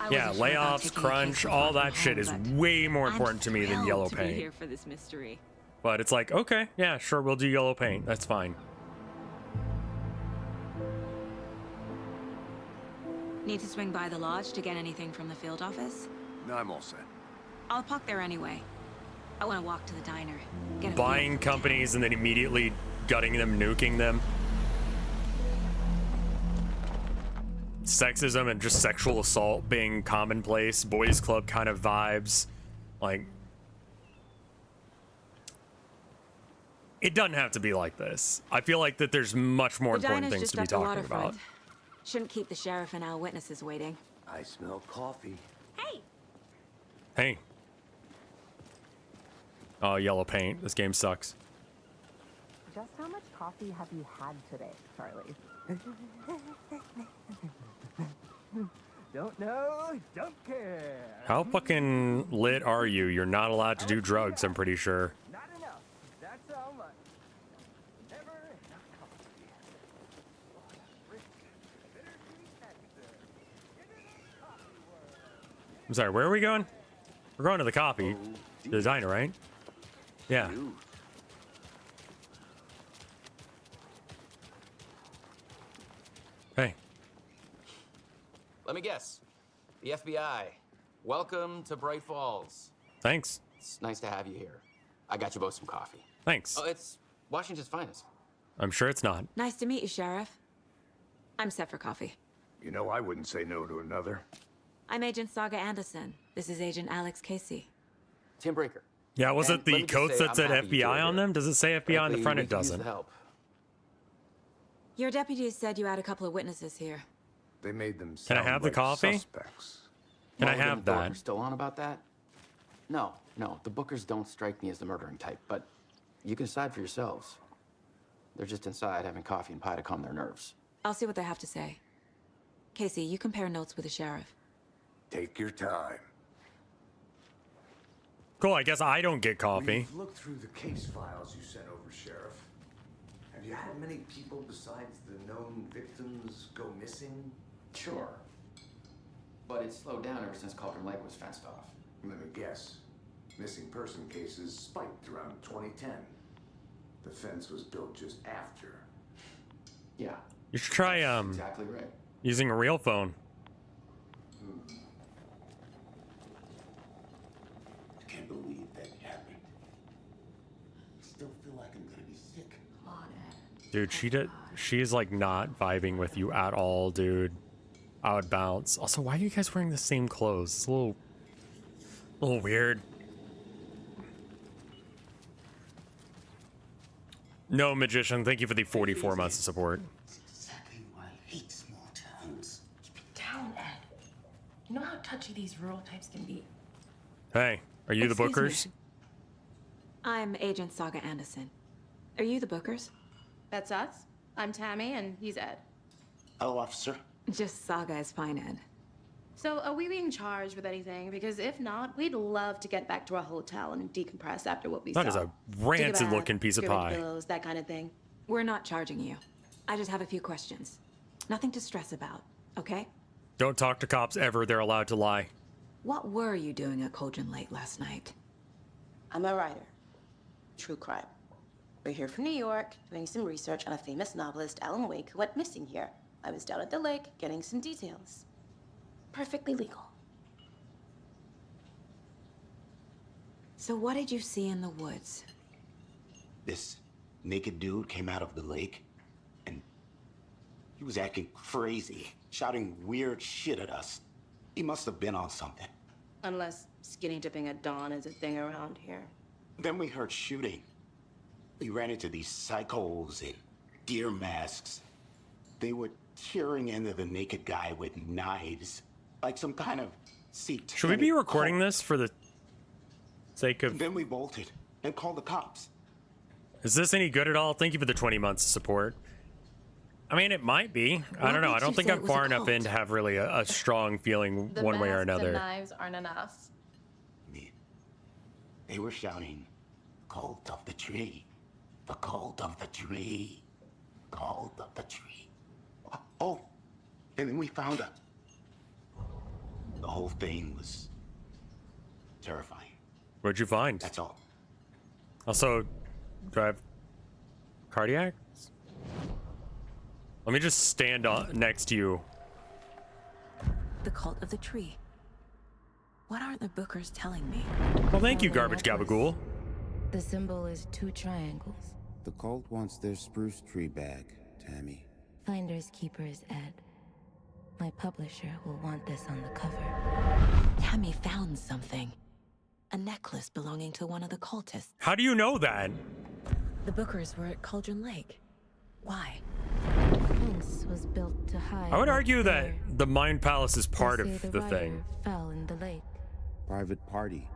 I Yeah, wasn't sure about layoffs, taking a case crunch, so all far that from shit home, is but way more I'm important to me than thrilled yellow to be paint. here for this mystery. But it's like, okay, yeah, sure, we'll do yellow paint. That's fine. Need to swing by the lodge to get anything from the field office? No, I'm all set. I'll park there anyway. I want to walk to the diner. Get a Buying feel for the companies and then immediately gutting them, nuking them. Sexism and just sexual assault being commonplace. Boys club kind of vibes. Like, it doesn't have to be like this. I feel like that there's much more The important diner's things just to be up the talking waterfront. about. Shouldn't keep the sheriff and our witnesses waiting. I smell coffee. Hey! Hey. Oh, yellow paint. This game sucks. Just how much coffee have you had today, Charlie? Don't know, don't care. How fucking lit are you? You're not allowed to do drugs, I'm pretty sure. Not enough. That's how much. Never enough coffee. I'm sorry, where are we going? We're going to the coffee. To the diner, right? Yeah. Hey. Let me guess. The FBI. Welcome to Bright Falls. Thanks. It's nice to have you here. I got you both some coffee. Thanks. Oh, it's Washington's finest. I'm sure it's not. Nice to meet you, Sheriff. I'm set for coffee. You know, I wouldn't say no to another. I'm Agent Saga Anderson. This is Agent Alex Casey. Tim Breaker. Yeah, was And it the let me just coats say, that I'm said happy you FBI two are on here. them? Does it say FBI on the Frankly, front? we It could use doesn't. the help. Your deputies said you had a couple of witnesses here. They made them Can sound I have the like coffee? suspects. Can I Mulligan have and Thorpe that? are still on about that? No. The Bookers don't strike me as the murdering type, but you can decide for yourselves. They're just inside having coffee and pie to calm their nerves. I'll see what they have to say. Casey, you compare notes with the sheriff. Take your time. Cool, I guess I don't get coffee. We've looked through the case files you sent over, Sheriff. Have you had many people besides the known victims go missing? Sure. But it's slowed down ever since Cauldron Lake was fenced off. Let me guess. Missing person cases spiked around 2010. The fence was built just after. Yeah. You should try Exactly right. using a real phone. I can't believe that happened. I still feel like I'm gonna be sick. Dude, she's like not vibing with you at all, dude. I would bounce. Also, why are you guys wearing the same clothes? It's a little weird. No, Magician, thank you for the 44 months of support. Exactly why I hate small towns. Keep it down, Ed. You know how touchy these rural types can be. Hey, are you the Excuse me. Bookers? I'm Agent Saga Anderson. Are you the Bookers? That's us. I'm Tammy, and he's Ed. Hello, officer. Just Saga is fine, Ed. So, are we being charged with anything? Because if not, we'd love to get back to our hotel and decompress after what we saw. That is a rancid-looking piece of Take a pie. bath, pillows, that kind of thing. We're not charging you. I just have a few questions. Nothing to stress about, okay? Don't talk to cops ever. They're allowed to lie. What were you doing at Cauldron Lake last night? I'm a writer. True crime. We're here from New York, doing some research on a famous novelist, Alan Wake, who went missing here. I was down at the lake, getting some details. Perfectly legal. So what did you see in the woods? This naked dude came out of the lake, and he was acting crazy, shouting weird shit at us. He must have been on something. Unless skinny dipping at dawn is a thing around here. Then we heard shooting. We ran into these psychos in deer masks. They were tearing into the naked guy with knives, like some kind of satanic Should we be recording cult. this for the sake of... Then we bolted and called the cops. Is this any good at all? Thank you for the 20 months of support. I mean, it might be. I don't know. I don't think I'm far enough in to have really a strong feeling one way or another. The knives aren't enough. They were shouting, "Cult of the tree, the cult of the tree, cult of the tree." Oh, and then we found her. The whole thing was terrifying. What'd you find? That's all. Also, do I have cardiac? Let me just stand next to you. The cult of the tree. What aren't the Bookers telling me? Well, thank you, Garbage Gabagool. The symbol is 2 triangles. The cult wants their spruce tree back, Tammy. Finders keepers, Ed. My publisher will want this on the cover. Tammy found something. A necklace belonging to one of the cultists. How do you know that? The Bookers were at Cauldron Lake. Why? The fence was built to hide. I would argue that the Mind Palace is part They of say the writer thing. Fell in the lake. Private party.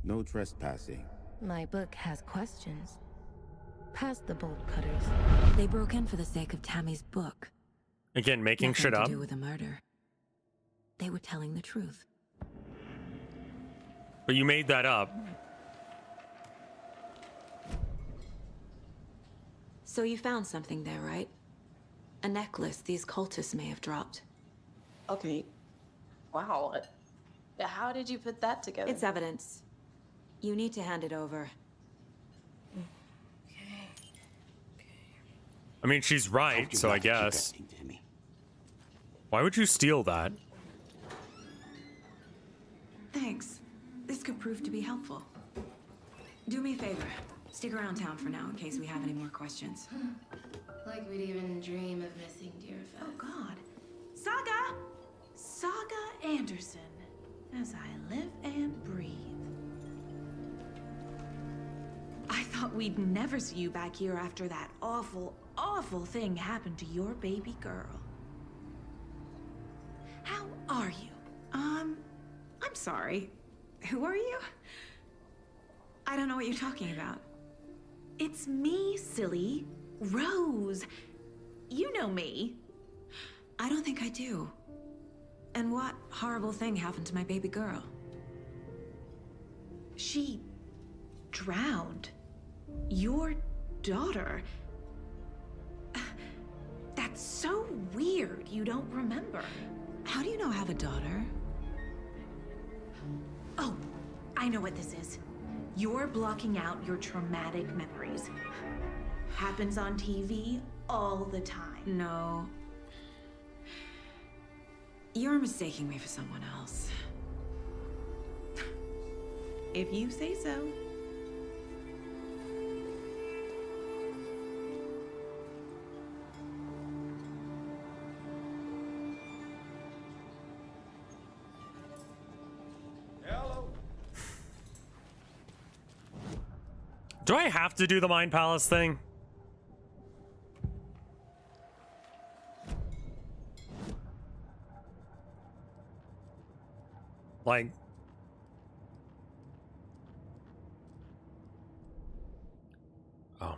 No trespassing. My book has questions. Past the bolt cutters. They broke in for the sake of Tammy's book. Again, making Nothing shit to up. do with a murder. They were telling the truth. But you made that up. So you found something there, right? A necklace these cultists may have dropped. Okay. Wow. How did you put that together? It's evidence. You need to hand it over. I mean, she's right, so I guess. Why would you steal that? Thanks. This could prove to be helpful. Do me a favor. Stick around town for now in case we have any more questions. Like we'd even dream of missing dear fellow. Oh, God. Saga! Saga Anderson. As I live and breathe. I thought we'd never see you back here after that awful, awful thing happened to your baby girl. How are you? I'm sorry. Who are you? I don't know what you're talking about. It's me, silly. Rose. You know me. I don't think I do. And what horrible thing happened to my baby girl? She drowned. Your daughter. That's so weird. You don't remember. How do you know I have a daughter? Oh, I know what this is. You're blocking out your traumatic memories. Happens on TV all the time. No. You're mistaking me for someone else. If you say so. Do I have to do the Mind Palace thing? Like... Oh.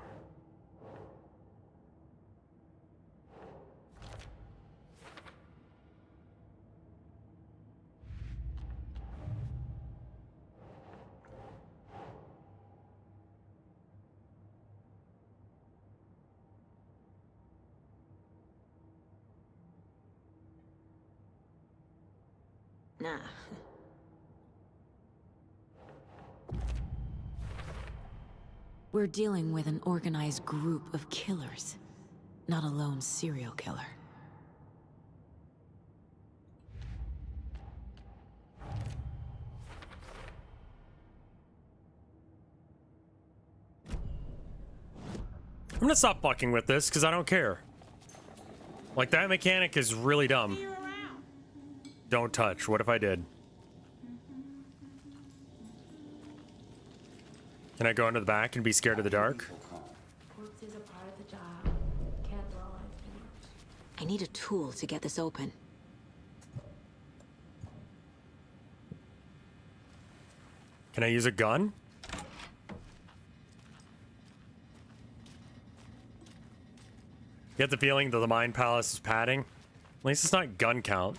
Nah. We're dealing with an organized group of killers, not a lone serial killer. I'm gonna stop fucking with this because I don't care. Like, that mechanic is really dumb. Don't touch. What if I did? Can I go into the back and be scared of the dark? Corpses are part of the job. Can't dwell on too much. I need a tool to get this open. Can I use a gun? Get the feeling that the Mind Palace is padding. At least it's not gun count.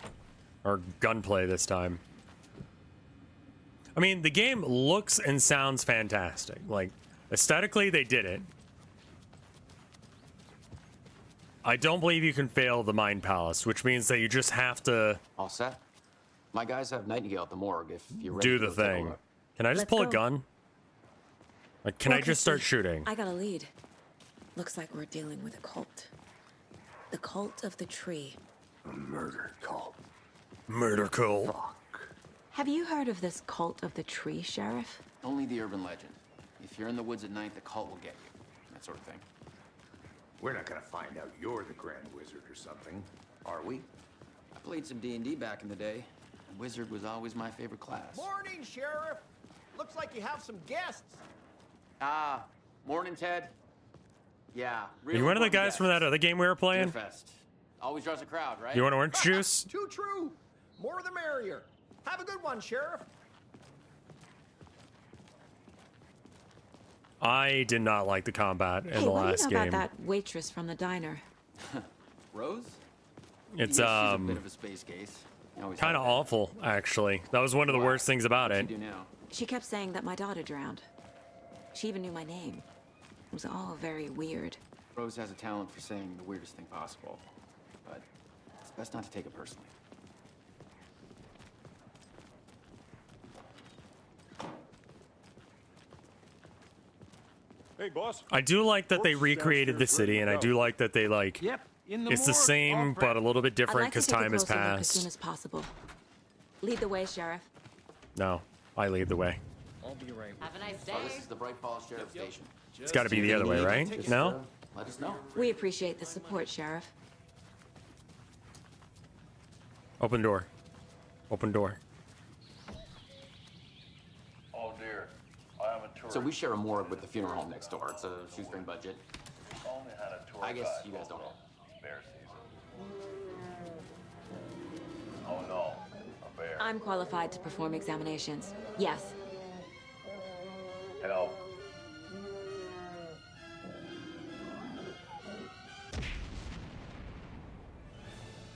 Or gunplay this time. I mean, the game looks and sounds fantastic. Like, aesthetically, they did it. I don't believe you can fail the Mind Palace, which means that you just have to... All set. My guys have Nightingale at the morgue if you're ready do to the go take a thing. look. Can I just Let's pull a go. gun? Like, can I just start shooting? I got a lead. Looks like we're dealing with a cult. The cult of the tree. A murder cult. Murder cult. Have you heard of this cult of the tree, Sheriff? Only the urban legend. If you're in the woods at night, the cult will get you. That sort of thing. We're not gonna find out you're the Grand Wizard or something, are we? I played some D&D back in the day. And Wizard was always my favorite class. Morning, Sheriff. Looks like you have some guests. Ah, morning, Ted. Yeah. Are you one of the guys from that other game we were playing? Fest. Always draws a crowd, right? You want orange juice? Too true. More the merrier. Have a good one, Sheriff. I did not like the combat in Hey, the what last do you know game. about that waitress from the diner? Rose? It's She's a bit of a space case. kind of awful, actually. That was one of the worst things about it. Do now? She kept saying that my daughter drowned. She even knew my name. It was all very weird. Rose has a talent for saying the weirdest thing possible, but it's best not to take it personally. Hey, boss. I do like that they recreated the city, and I do like that they like. Yep, in the It's the morgue, same, all but a little bit I'd different like to because take a time has closer look as soon passed. as possible. Lead the way, Sheriff. No, I lead the way. I'll be right. Have a nice day. Oh, this is the Bright Falls Sheriff Station. It's got to be the other way, right? No. Let us know. We appreciate the support, Sheriff. Open door. Open door. Oh dear, I am a tourist. So we share a morgue with the funeral home next door. It's a shoestring budget. Only had a tour I guess guide you guys don't over have. bear season. Oh no, a bear. I'm qualified to perform examinations. Yes. Help.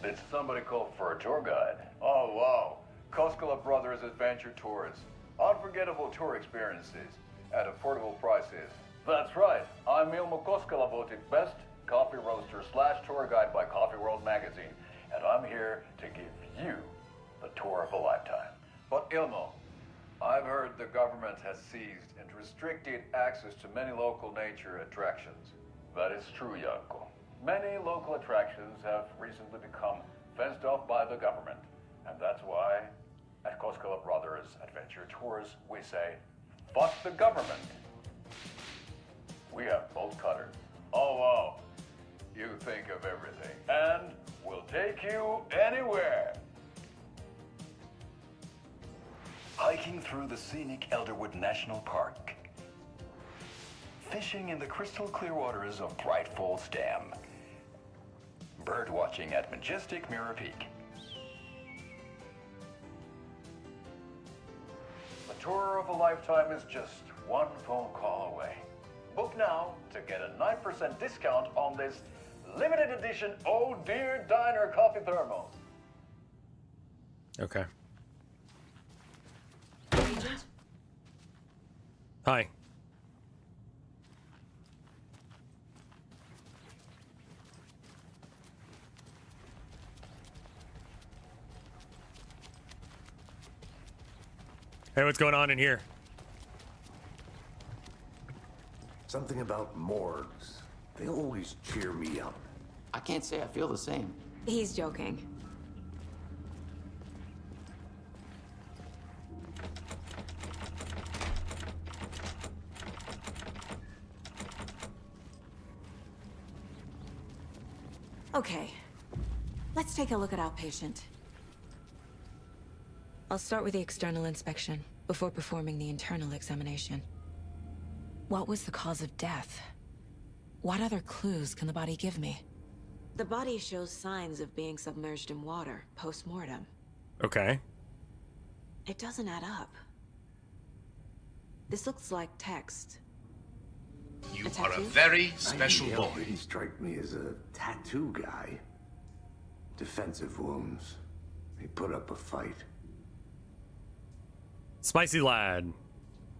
Did somebody call for a tour guide? Oh, wow. Koskela Brothers Adventure Tours. Unforgettable tour experiences at affordable prices. That's right. I'm Ilmo Koskela, voted best coffee roaster / tour guide by Coffee World magazine. And I'm here to give you the tour of a lifetime. But Ilmo, I've heard the government has seized and restricted access to many local nature attractions. That is true, Janko. Many local attractions have recently become fenced off by the government. And that's why, at Koskela Brothers Adventure Tours, we say, fuck the government. We have bolt cutters. Oh, wow. You think of everything. And we'll take you anywhere. Hiking through the scenic Elderwood National Park. Fishing in the crystal clear waters of Bright Falls Dam. Bird watching at majestic Mirror Peak. The tour of a lifetime is just one phone call away. Book now to get a 9% discount on this limited edition Oh Dear Diner coffee thermos. Okay. Hi. Hey, what's going on in here? Something about morgues. They always cheer me up. I can't say I feel the same. He's joking. Okay, let's take a look at outpatient. I'll start with the external inspection before performing the internal examination. What was the cause of death? What other clues can the body give me? The body shows signs of being submerged in water post-mortem. Okay. It doesn't add up. This looks like text. You are a very special Nightingale boy. didn't strike me as a tattoo guy. Defensive wounds. He put up a fight. Spicy lad.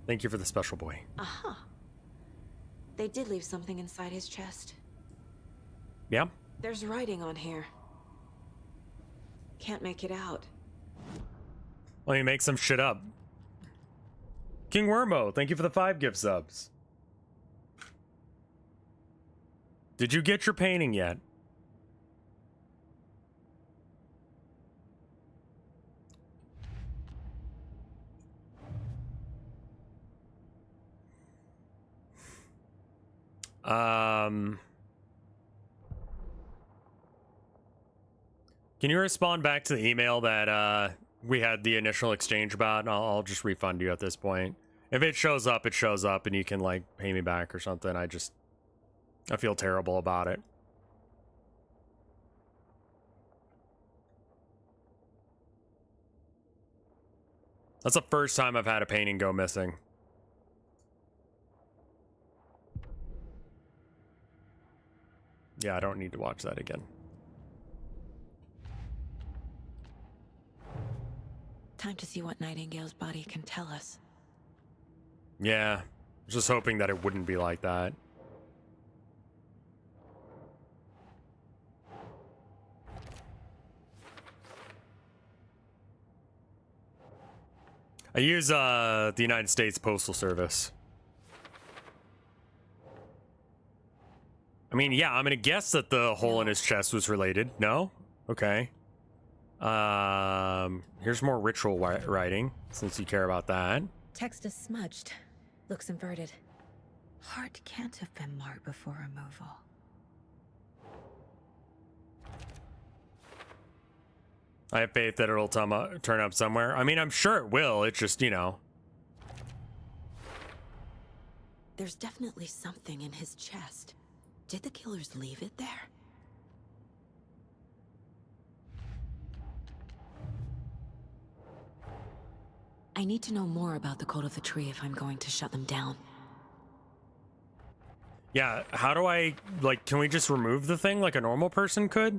Thank you for the special boy. Uh-huh. They did leave something inside his chest. Yeah? There's writing on here. Can't make it out. Let me make some shit up. King Wormo, thank you for the 5 gift subs. Did you get your painting yet? Can you respond back to the email that we had the initial exchange about? And I'll just refund you at this point. If it shows up, it shows up, and you can like pay me back or something. I feel terrible about it. That's the first time I've had a painting go missing. Yeah, I don't need to watch that again. Time to see what Nightingale's body can tell us. Yeah, just hoping that it wouldn't be like that. I use the United States Postal Service. I mean, yeah, I'm gonna guess that the hole in his chest was related. No? Okay. Here's more ritual writing, since you care about that. Text is smudged. Looks inverted. Heart can't have been marked before removal. I have faith that it'll turn up somewhere. I mean, I'm sure it will. It's just, you know. There's definitely something in his chest. Did the killers leave it there? I need to know more about the code of the tree if I'm going to shut them down. Yeah, how do I, like, can we just remove the thing like a normal person could?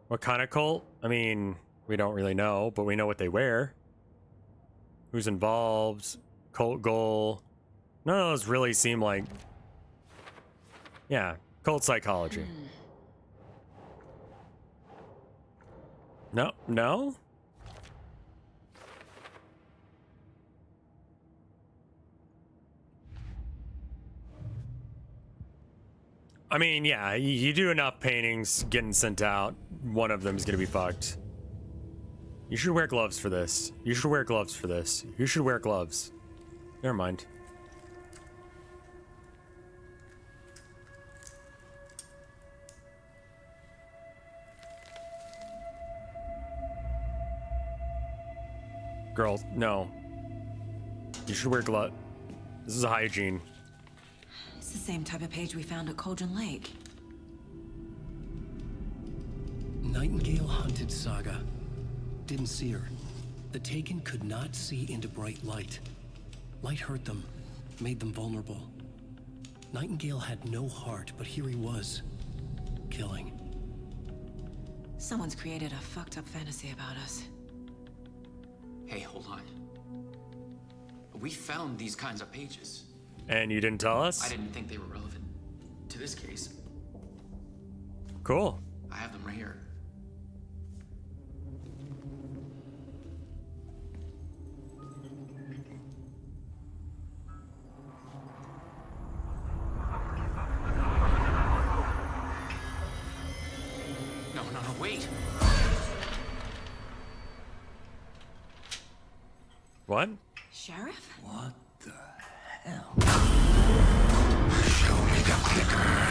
What kind of cult? I mean, we don't really know, but we know what they wear. Who's involved? Cult goal. None of those really seem like... Yeah, cult psychology. No, no? I mean, yeah, you do enough paintings getting sent out, one of them is gonna be fucked. You should wear gloves for this. You should wear gloves for this. You should wear gloves. Never mind. Girl, no. You should wear gloves. This is hygiene. It's the same type of page we found at Cauldron Lake. Nightingale hunted Saga. Didn't see her. The Taken could not see into bright light. Light hurt them, made them vulnerable. Nightingale had no heart, but here he was, killing. Someone's created a fucked up fantasy about us. Hey, hold on. We found these kinds of pages. And you didn't tell us? I didn't think they were relevant to this case. Cool. I have them right here. No, wait. What? Sheriff? What the hell? Show me the clicker.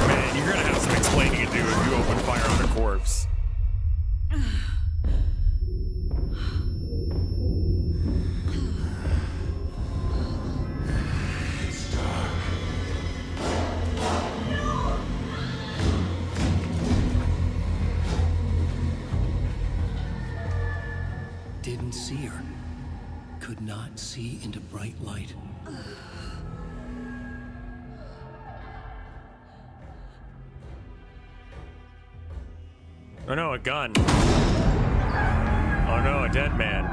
Man, you're gonna have some explaining to do if you open fire on a corpse. Didn't see her. Could not see into bright light. Oh no, a gun. Oh no, a dead man.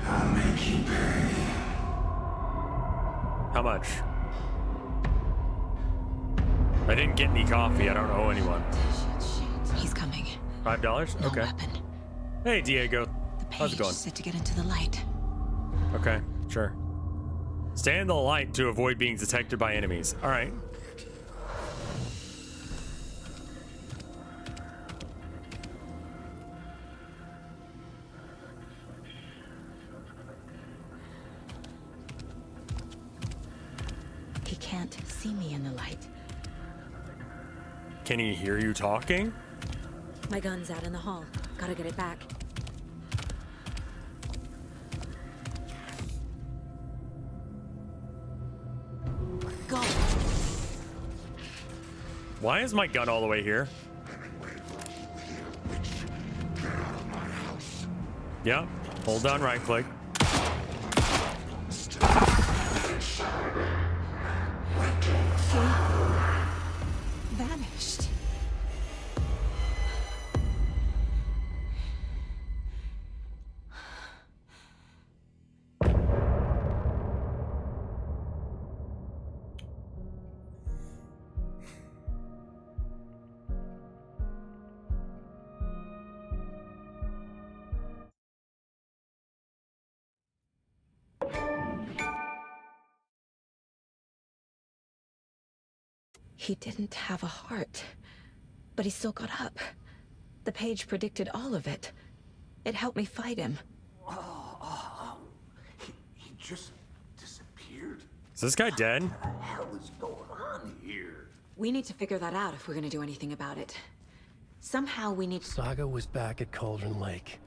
I'll make you pay. How much? I didn't get any coffee. I don't owe anyone. He's coming. $5? No Okay. weapon. Hey, Diego. The How's it page going? said to get into the light. Okay, sure. Stay in the light to avoid being detected by enemies. All right. He can't see me in the light. Can he hear you talking? My gun's out in the hall. Gotta get it back. Go! Why is my gun all the way here? Yep. Hold down right click. Vanished. He didn't have a heart, but he still got up. The page predicted all of it. It helped me fight him. He just disappeared. Is this guy dead? What the hell is going on here? We need to figure that out if we're gonna do anything about it. Somehow we need... Saga was back at Cauldron Lake.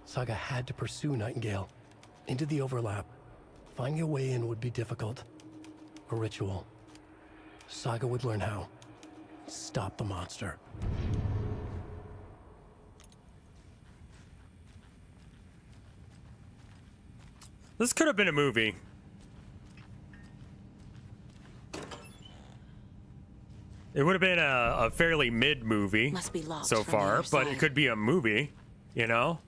Saga had to pursue Nightingale. Into the overlap. Finding a way in would be difficult. A ritual. Saga would learn how. Stop the monster. This could have been a movie. It would have been a fairly mid movie Must be locked so from the far, other but side. it could be a movie, you know?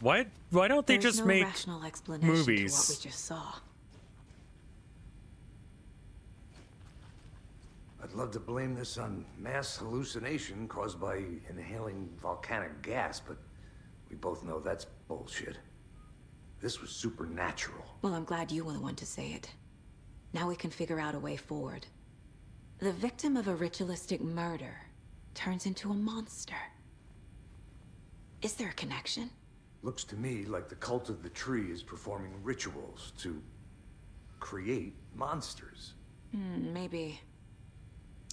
Why don't they There's just no make rational explanation movies? to what we just saw. I'd love to blame this on mass hallucination caused by inhaling volcanic gas, but we both know that's bullshit. This was supernatural. Well, I'm glad you were the one to say it. Now we can figure out a way forward. The victim of a ritualistic murder turns into a monster. Is there a connection? Looks to me like the cult of the tree is performing rituals to create monsters. Maybe.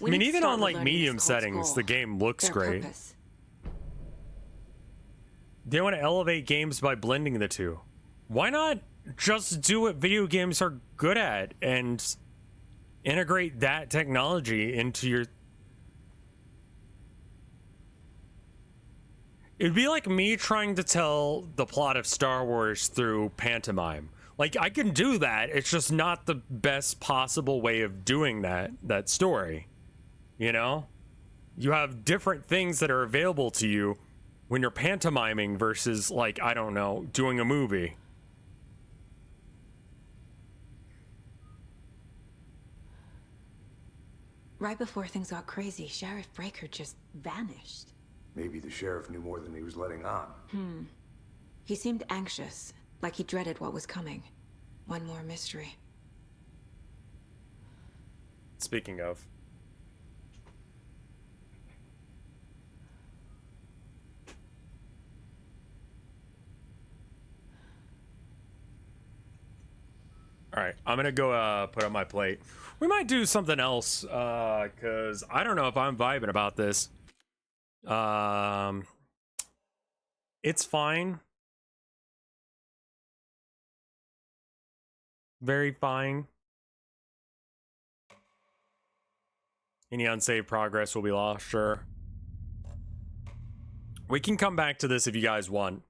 I mean, even on like medium settings, the game looks great. Purpose. They want to elevate games by blending the two. Why not just do what video games are good at and integrate that technology into your... It'd be like me trying to tell the plot of Star Wars through pantomime. Like, I can do that, it's just not the best possible way of doing that story. You know? You have different things that are available to you when you're pantomiming versus, like, I don't know, doing a movie. Right before things got crazy, Sheriff Breaker just vanished. Maybe the sheriff knew more than he was letting on. He seemed anxious, like he dreaded what was coming. One more mystery. Speaking of... All right, I'm gonna go put up my plate. We might do something else, because I don't know if I'm vibing about this. It's fine. Very fine. Any unsaved progress will be lost, sure. We can come back to this if you guys want.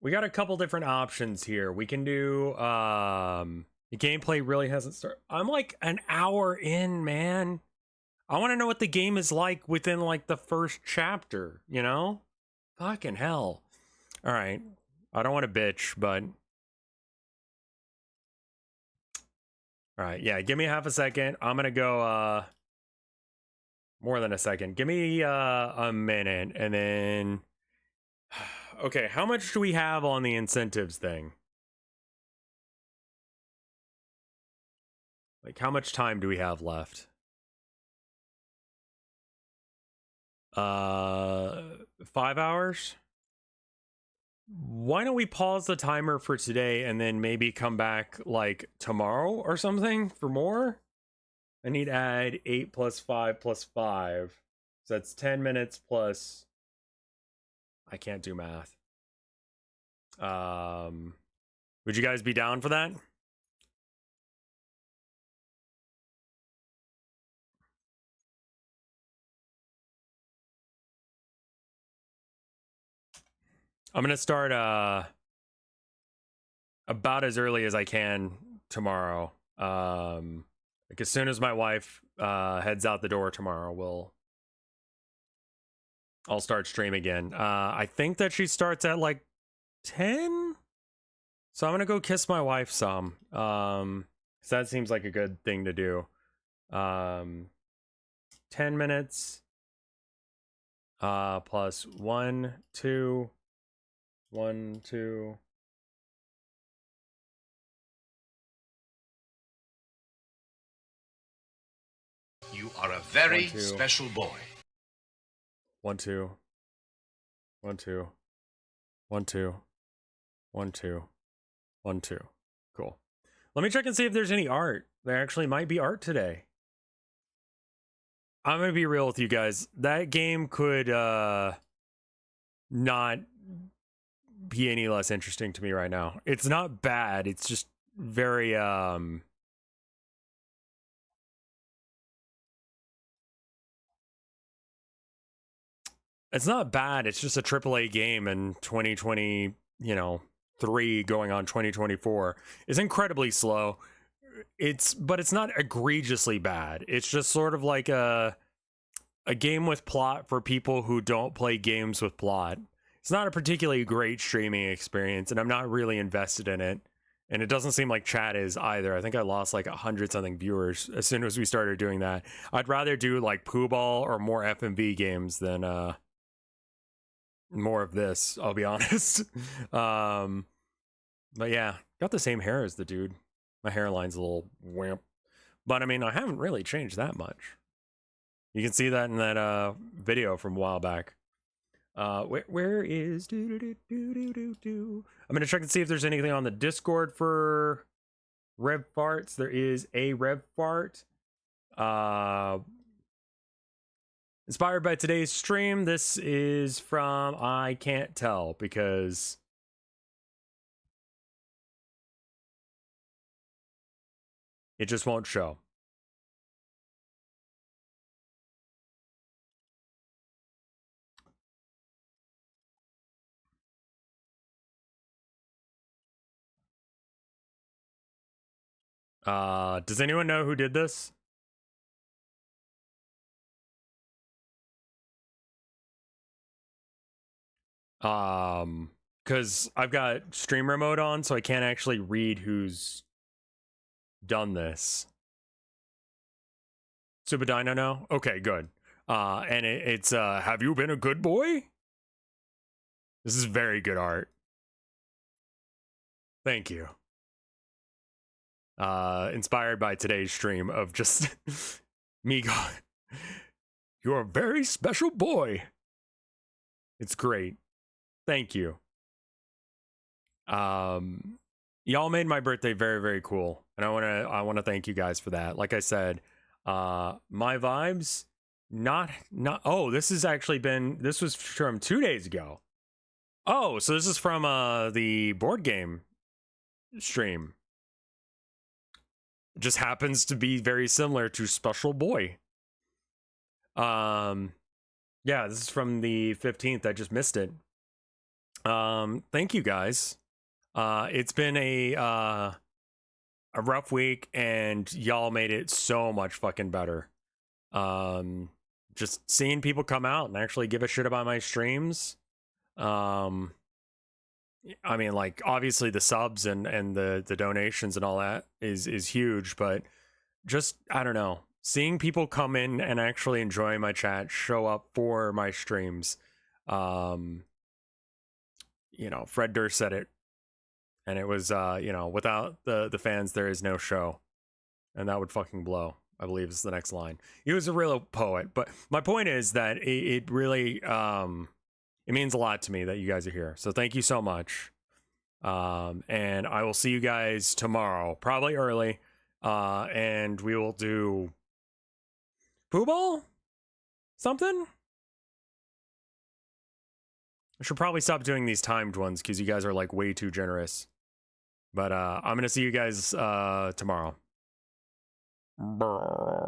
We got a couple different options here. We can do, the gameplay really hasn't started. I'm like an hour in, man. I want to know what the game is like within like the first chapter, you know? Fucking hell. All right. I don't want to bitch, but... All right, yeah, give me half a second. I'm gonna go, more than a second. Give me, a minute, and then... Okay, how much do we have on the incentives thing? Like, how much time do we have left? 5 hours? Why don't we pause the timer for today and then maybe come back, like, tomorrow or something for more? I need to add 8 plus 5 plus 5. So that's 10 minutes plus... I can't do math. Would you guys be down for that? I'm gonna start about as early as I can tomorrow. Like as soon as my wife heads out the door tomorrow, I'll start stream again. I think that she starts at like 10, so I'm gonna go kiss my wife some. 'Cause that seems like a good thing to do. 10 minutes plus 1, 2, 1, 2. You are a very 1, 2. special boy. 1, 2. 1, 2. 1, 2. 1, 2. 1, 2. Cool. Let me check and see if there's any art. There actually might be art today. I'm gonna be real with you guys. That game could not be any less interesting to me right now. It's not bad. It's just very It's not bad. It's just a AAA game in 2020, you know, 3 going on 2024. It's incredibly slow. But it's not egregiously bad. It's just sort of like a game with plot for people who don't play games with plot. It's not a particularly great streaming experience, and I'm not really invested in it. And it doesn't seem like chat is either. I think I lost like 100-something viewers as soon as we started doing that. I'd rather do like Pooh Ball or more FMV games than more of this, I'll be honest. But yeah, got the same hair as the dude. My hairline's a little wimp. But I mean, I haven't really changed that much. You can see that in that video from a while back. Where is I'm gonna check and see if there's anything on the Discord for Rev Farts. There is a Rev Fart. Inspired by today's stream. This is from I can't tell because it just won't show. Does anyone know who did this? Because I've got streamer mode on, so I can't actually read who's done this. Subathon, no? Okay, good. And it's have you been a good boy? This is very good art. Thank you. Inspired by today's stream of just me going, you're a very special boy. It's great. Thank you. Y'all made my birthday very, very cool. And I wanna thank you guys for that. Like I said, my vibes, not oh, this was from 2 days ago. Oh, so this is from the board game stream. Just happens to be very similar to Special Boy. Yeah, this is from the 15th. I just missed it. Thank you guys. It's been a rough week, and y'all made it so much fucking better. Just seeing people come out and actually give a shit about my streams. I mean, like, obviously the subs and the donations and all that is huge, but just, I don't know, seeing people come in and actually enjoy my chat, show up for my streams. You know, Fred Durst said it, and it was, you know, without the fans, there is no show. And that would fucking blow, I believe is the next line. He was a real poet, but my point is that it really, it means a lot to me that you guys are here. So thank you so much. And I will see you guys tomorrow, probably early. And we will do Pooh Ball? Something? I should probably stop doing these timed ones because you guys are like way too generous. But I'm gonna see you guys tomorrow. Brr.